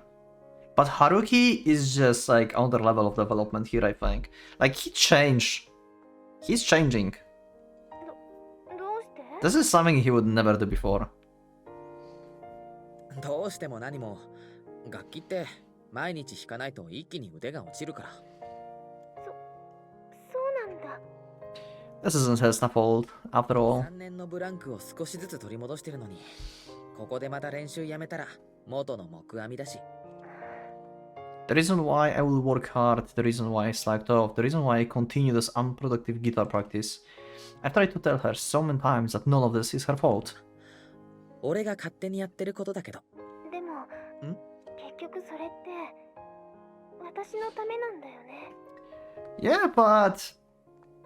But Haruki is just like on the level of development here, I think. Like he changed. He's changing. This is something he would never do before. どうしても何も、楽器って毎日弾かないと一気に腕が落ちるから。そうなんだ。This isn't Setsuna fault, after all. 3年のブランクを少しずつ取り戻してるのに、ここでまた練習やめたら元の木阿弥だし。The reason why I will work hard, the reason why I slacked off, the reason why I continue this unproductive guitar practice. I've tried to tell her so many times that none of this is her fault. 俺が勝手にやってることだけど。でも、結局それって私のためなんだよね。Yeah, but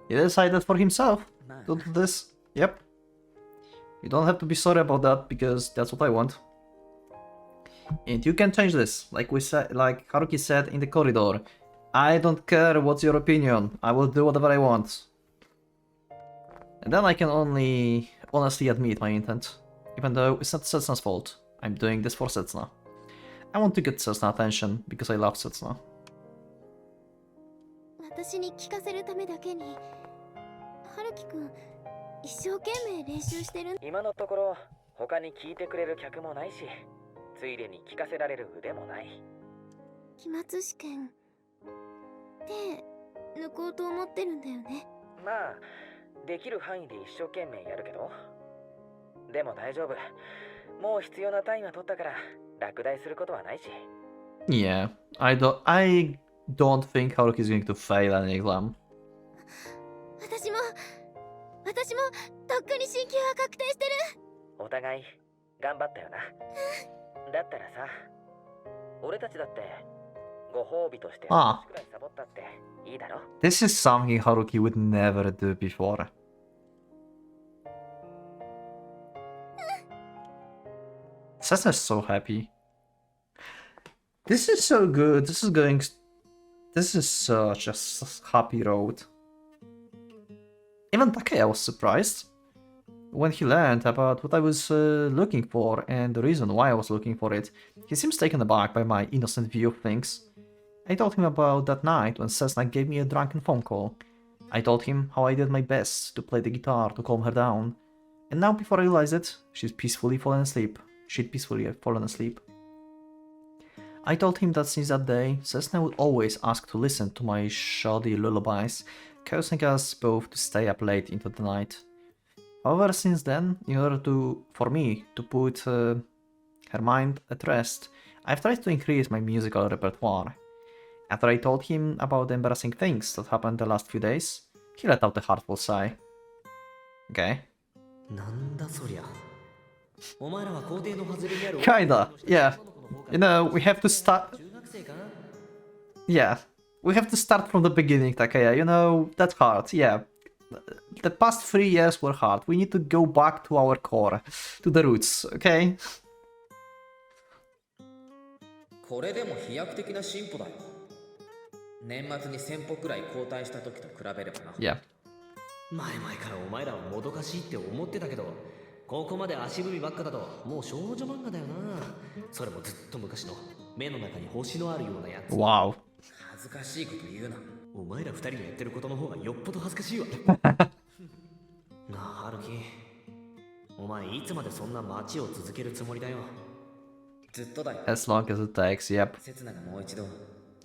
he decided for himself to do this. Yep. You don't have to be sorry about that because that's what I want. And you can change this, like we said, like Haruki said in the corridor. I don't care what's your opinion. I will do whatever I want. And then I can only honestly admit my intent, even though it's not Setsuna's fault. I'm doing this for Setsuna. I want to get Setsuna attention because I love Setsuna. 私に聞かせるためだけに、春樹くん一生懸命練習してる。今のところ他に聞いてくれる客もないし、ついでに聞かせられる腕もない。期末試験で抜こうと思ってるんだよね。まあできる範囲で一生懸命やるけど、でも大丈夫。もう必要な単位は取ったから落第することはないし。 Yeah, I don't think Haruki is going to fail an exam. 私もとっくに進級は確定してる。お互い頑張ったよな。だったらさ、俺たちだってご褒美としてああ少しくらいサボったっていいだろ。 This is something Haruki would never do before. Sasuna's so happy. This is so good. This is such a happy road. Even Takaya was surprised when he learned about what I was looking for and the reason why I was looking for it. He seems taken aback by my innocent view of things. I told him about that night when Cessna gave me a drunken phone call. I told him how I did my best to play the guitar to calm her down. And now before I realized it, she'd peacefully fallen asleep. I told him that since that day, Cessna would always ask to listen to my shoddy lullabies, causing us both to stay up late into the night. However, since then, in order for me to put her mind at rest, I've tried to increase my musical repertoire. After I told him about the embarrassing things that happened the last few days, he let out a heartful sigh. Okay. なんだそりゃ。お前らは校庭の外れにある Kinda, yeah. You know, we have to start. 中学生かな。 Yeah, we have to start from the beginning, Takaya. You know, that's hard, yeah. The past 3 years were hard. We need to go back to our core, to the roots, okay? これでも飛躍的な進歩だよ。年末に1000歩くらい後退した時と比べればな。 Yeah. 前々からお前らはもどかしいって思ってたけど、ここまで足踏みばっかだともう少女漫画だよな。それもずっと昔の目の中に星のあるようなやつ。 Wow. 恥ずかしいこと言うな。お前ら二人がやってることの方がよっぽど恥ずかしいわ。なあ、春樹。お前いつまでそんな街を続けるつもりだよ。ずっとだよ。 As long as it takes, yep. 刹那がもう一度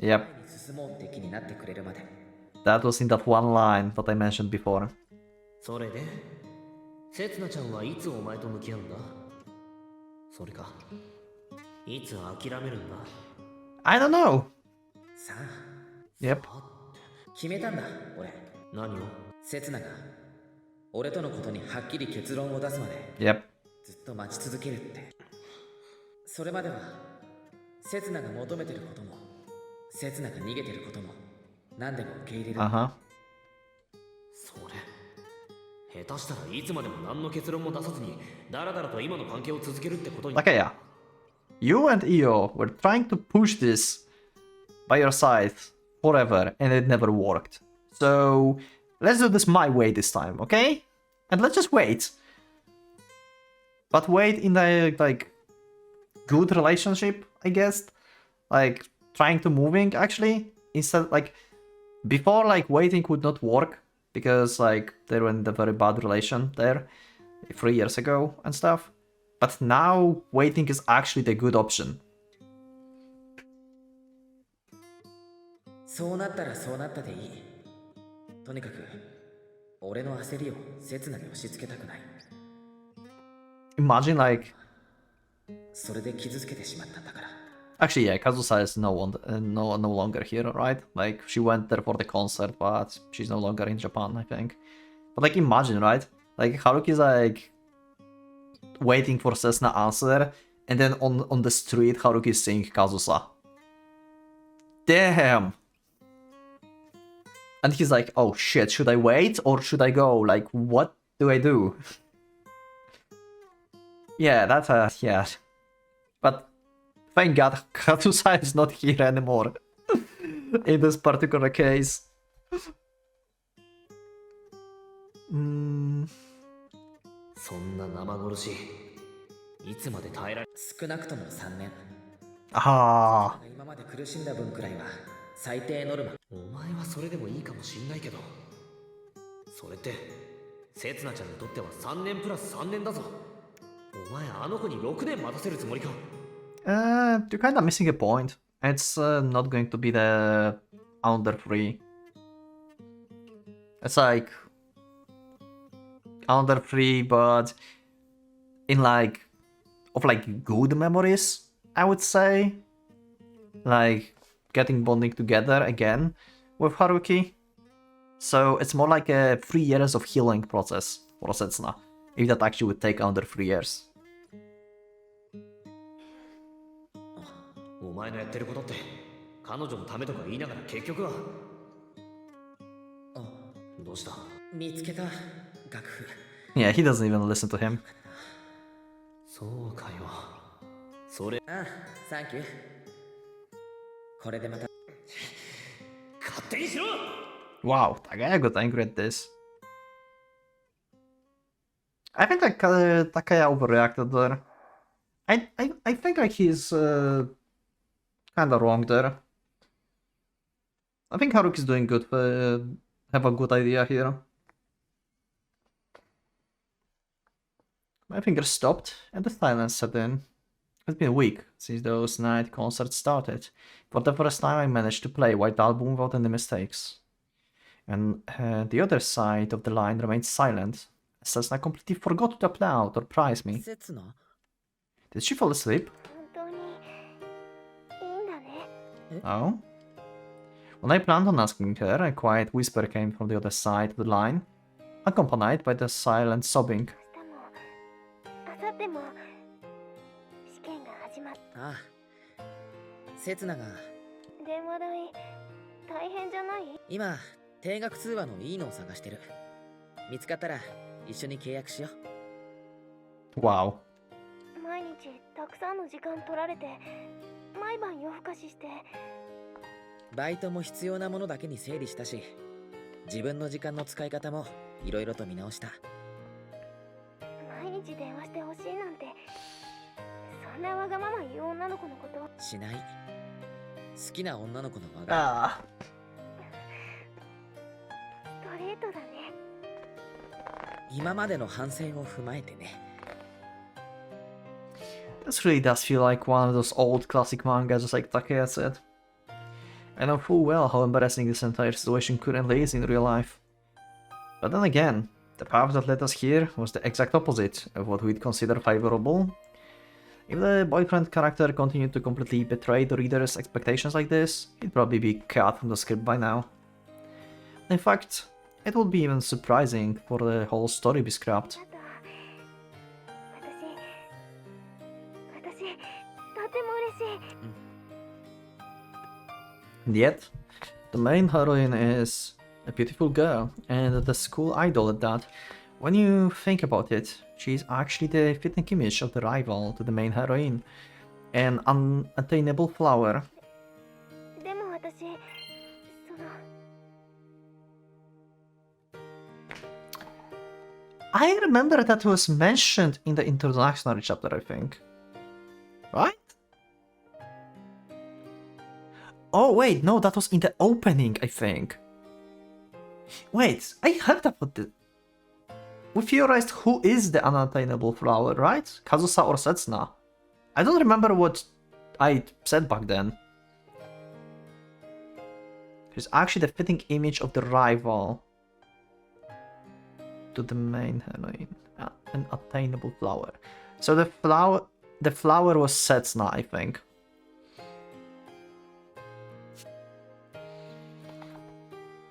Yep. 前に進もうって気になってくれるまで。 That was in that one line that I mentioned before. それで、せつなちゃんはいつお前と向き合うんだ？それか、いつ諦めるんだ？ I don't know. さあ、 Yep. 決めたんだ、俺。何を？刹那が俺とのことにはっきり結論を出すまで Yep. ずっと待ち続けるって。それまでは刹那が求めてることも刹那が逃げてることも何でも受け入れる。 Uh-huh. それ、下手したらいつまでも何の結論も出さずにだらだらと今の関係を続けるってことに。 Takaya, you and Io were trying to push this by your side forever and it never worked. So let's do this my way this time, okay? And let's just wait. But wait in a like good relationship, I guess. Like trying to moving actually instead like before like waiting would not work because like they were in a very bad relation there 3 years ago and stuff. But now waiting is actually the good option. そうなったらそうなったでいい。とにかく俺の焦りを刹那に押し付けたくない。 Imagine like それで傷つけてしまったんだから。 actually yeah, Kazusa is no longer here, right? Like she went there for the concert, but she's no longer in Japan, I think. But like imagine, right? Like Haruki's like waiting for Cessna answer, and then on the street Haruki is seeing Kazusa. Damn. And he's like, oh shit, should I wait or should I go? Like, what do I do? Yeah, that's yeah. But thank God Kazusa is not here anymore in this particular case. そんな生殺し、いつまで耐えられ。少なくとも3年。 Ah. 今まで苦しんだ分くらいは最低ノルマ。お前はそれでもいいかもしんないけど、それってせつなちゃんにとっては3年プラス3年だぞ。お前あの子に6年待たせるつもりか。You're kind of missing a point. It's not going to be the under 3. It's like under 3, but in like of like good memories, I would say. Like getting bonding together again with Haruki. So it's more like a 3 years of healing process for Setsuna. If that actually would take under 3 years. お前のやってることって彼女のためとか言いながら結局はどうした見つけた楽譜。 Yeah, he doesn't even listen to him. そうかよそれああ、サンキュー。これでまた。勝手にしろ Wow, Takaya got angry at this. I think like Takaya overreacted there. I think like he's kind of wrong there. I think Haruki's doing good. Have a good idea here. My finger stopped and the silence set in. It's been a week since those night concerts started. For the first time I managed to play White Album without any mistakes. And the other side of the line remained silent. Setsuna completely forgot to applaud or praise me. 刹那 Did she fall asleep? 本当にいいんだね。 Oh? When I planned on asking her, a quiet whisper came from the other side of the line, accompanied by the silent sobbing. 明日も明後日も試験が始まっああ、刹那が電話代大変じゃない？今定額通話のいいのを探してる。見つかったら一緒に契約しよう。 Wow. 毎日たくさんの時間取られて毎晩夜更かししてバイトも必要なものだけに整理したし、自分の時間の使い方もいろいろと見直した。毎日電話してほしいなんてそんなわがまま言う女の子のことしない。好きな女の子のわが Ah. ストレートだね。今までの反省を踏まえてね。 This really does feel like one of those old classic mangas, just like Takaya said. I know full well how embarrassing this entire situation currently is in real life. But then again, the path that led us here was the exact opposite of what we'd consider favorable. If the boyfriend character continued to completely betray the reader's expectations like this, he'd probably be cut from the script by now. In fact, it would be even surprising for the whole story be scrapped. 私とても嬉しい。 And yet, the main heroine is a beautiful girl, and the school idol at that. When you think about it, she's actually the fitting image of the rival to the main heroine, an unattainable flower. でも私その I remember that was mentioned in the introductory chapter, I think. Right? Oh wait, no, that was in the opening, I think. Wait, I heard about this. We theorized who is the unattainable flower, right? Kazusa or Setsuna? I don't remember what I said back then. She's actually the fitting image of the rival to the main heroine. An attainable flower. So the flower was Setsuna, I think.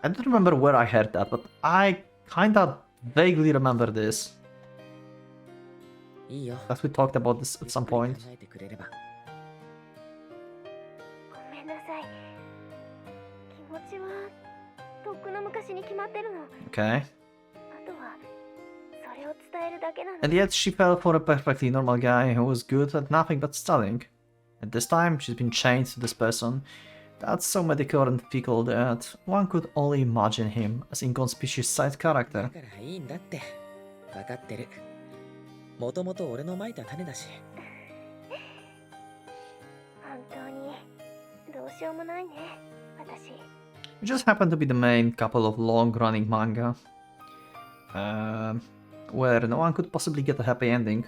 I don't remember where I heard that, but I kinda vaguely remember this. いいよ。 As we talked about this at some point. 考えてくれれば。ごめんなさい。気持ちはとっくの昔に決まってるの。 Okay. あとはそれを伝えるだけなの。 And yet she fell for a perfectly normal guy who was good at nothing but studying. And this time she's been chained to this person that's so mediocre and fickle that one could only imagine him as inconspicuous side だ character. からいいんだって。わかってる。もともと俺の蒔いた種だし。本当にどうしようもないね。私。 We just happen to be the main couple of long-running manga, where no one could possibly get a happy ending.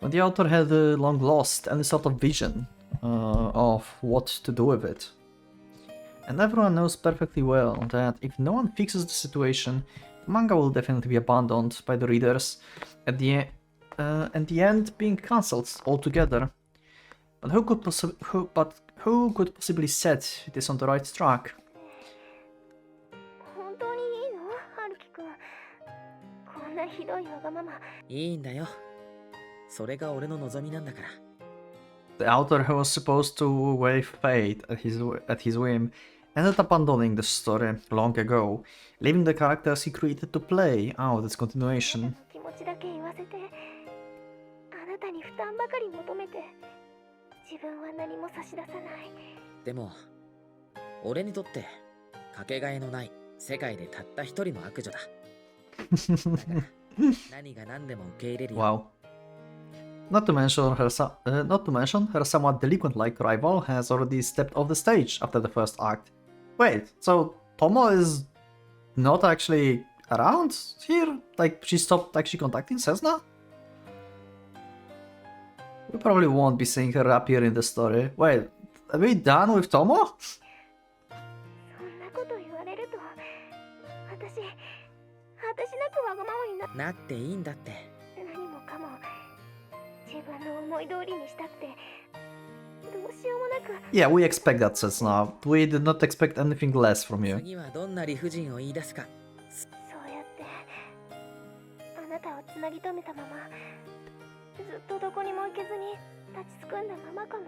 But the author had long lost any sort of vision of what to do with it. And everyone knows perfectly well that if no one fixes the situation, the manga will definitely be abandoned by the readers at the and the end being cancelled altogether. But who could possibly set this on the right track? 本当にいいの春樹くん。こんなひどいわがまま。いいんだよ。それが俺の望みなんだから。The author who was supposed to waive fate at his whim ended up abandoning the story long ago, leaving the characters he created to play out its continuation. 気持ちだけ言わせて。あなたに負担ばかり求めて。自分は何も差し出さない。でも、俺にとってかけがえのない世界でたった一人の悪女だ。だから何が何でも受け入れるよ。Wow. Not to mention her somewhat delinquent-like rival has already stepped off the stage after the first act. Wait, so Tomo is not actually around here? Like, she stopped actually contacting Cessna? We probably won't be seeing her appear in the story. Wait, are we done with Tomo? そんなこと言われると、私なくわがままになっていいんだって。何もかも自分の思い通りにしたくて、どうしようもなく。Yeah, we expect that, Cessna. We did not expect anything less from you. 次はどんな理不尽を言い出すか。そうやってあなたをつなぎ止めたまま、ずっとどこにも行けずに立ちすくんだままかも。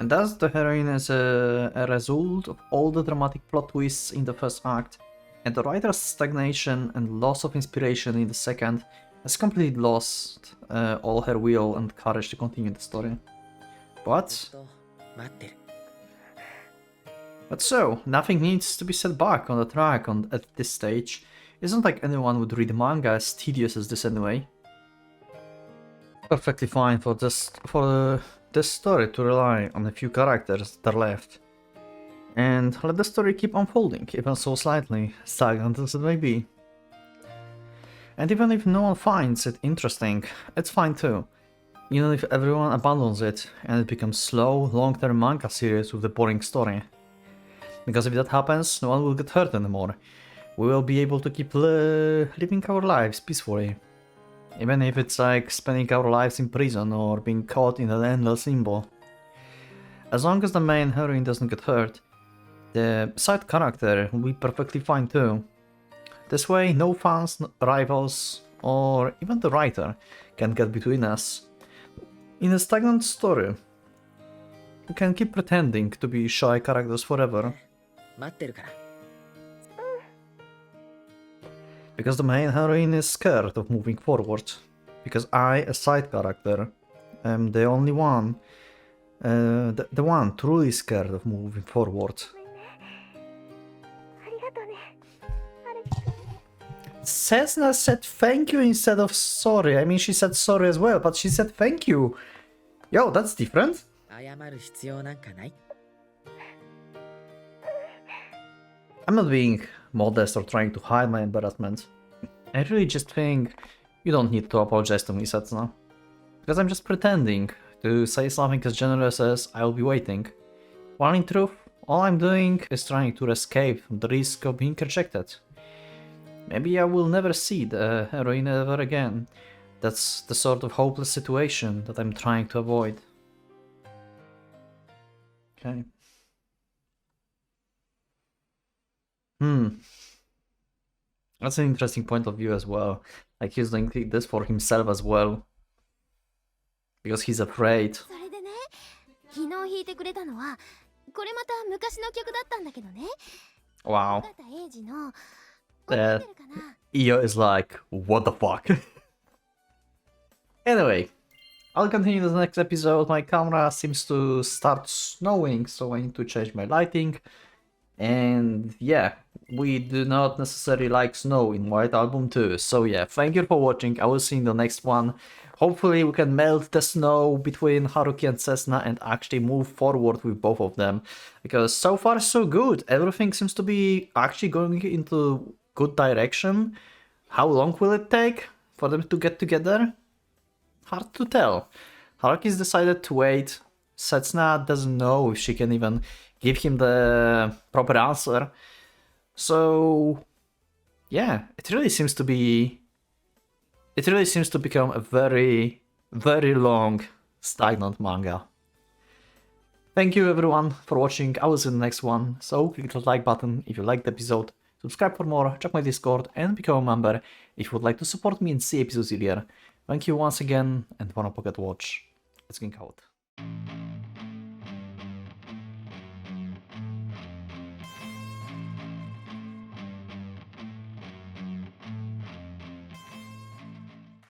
And thus the heroine is a result of all the dramatic plot twists in the first act, and the writer's stagnation and loss of inspiration in the second has completely lost all her will and courage to continue the story. ずっと待ってる。 But so, nothing needs to be set back on the track at this stage. Isn't like anyone would read manga as tedious as this anyway. Perfectly fine for this story to rely on a few characters that are left. And let the story keep unfolding, even so slightly, stagnant as it may be. And even if no one finds it interesting, it's fine too. Even if everyone abandons it and it becomes slow, long-term manga series with a boring story. Because if that happens, no one will get hurt anymore. We will be able to keep living our lives peacefully. Even if it's like spending our lives in prison or being caught in an endless limbo. As long as the main heroine doesn't get hurt, the side character will be perfectly fine too. This way, no fans, rivals, or even the writer can get between us. In a stagnant story, we can keep pretending to be shy characters forever. 待ってるから。 Because the main heroine is scared of moving forward. Because I, a side character, am the only one, the one truly scared of moving forward. ありがとね、春樹くん。 Cessna said thank you instead of sorry. I mean, she said sorry as well, but she said thank you. Yo, that's different. 謝る必要なんかない。 I'm not being modest or trying to hide my embarrassment. I really just think you don't need to apologize to me, Setsuna. Because I'm just pretending to say something as generous as I'll be waiting. While in truth, all I'm doing is trying to escape from the risk of being rejected. Maybe I will never see the heroine ever again. That's the sort of hopeless situation that I'm trying to avoid. Okay. That's an interesting point of view as well. Like he's doing this for himself as well. Because he's afraid. それでね、昨日弾いてくれたのはこれまた昔の曲だったんだけどね。 Wow. 尾形英二の That 覚えてるかな。 Io is like, what the fuck? Anyway, I'll continue the next episode. My camera seems to start snowing, so I need to change my lighting. And yeah, we do not necessarily like snow in White Album 2. So yeah, thank you for watching. I will see you in the next one. Hopefully we can melt the snow between Haruki and Cessna and actually move forward with both of them. Because so far so good. Everything seems to be actually going into good direction. How long will it take for them to get together? Hard to tell. Haruki's decided to wait. Setsuna doesn't know if she can even give him the proper answer. So yeah, it really seems to be It really seems to become a very, very long, stagnant manga. Thank you everyone for watching. I will see you in the next one. So click the like button if you liked the episode, subscribe for more, check my Discord, and become a member if you would like to support me and see episodes earlier. Thank you once again, and wanna pocket watch. Let's get out.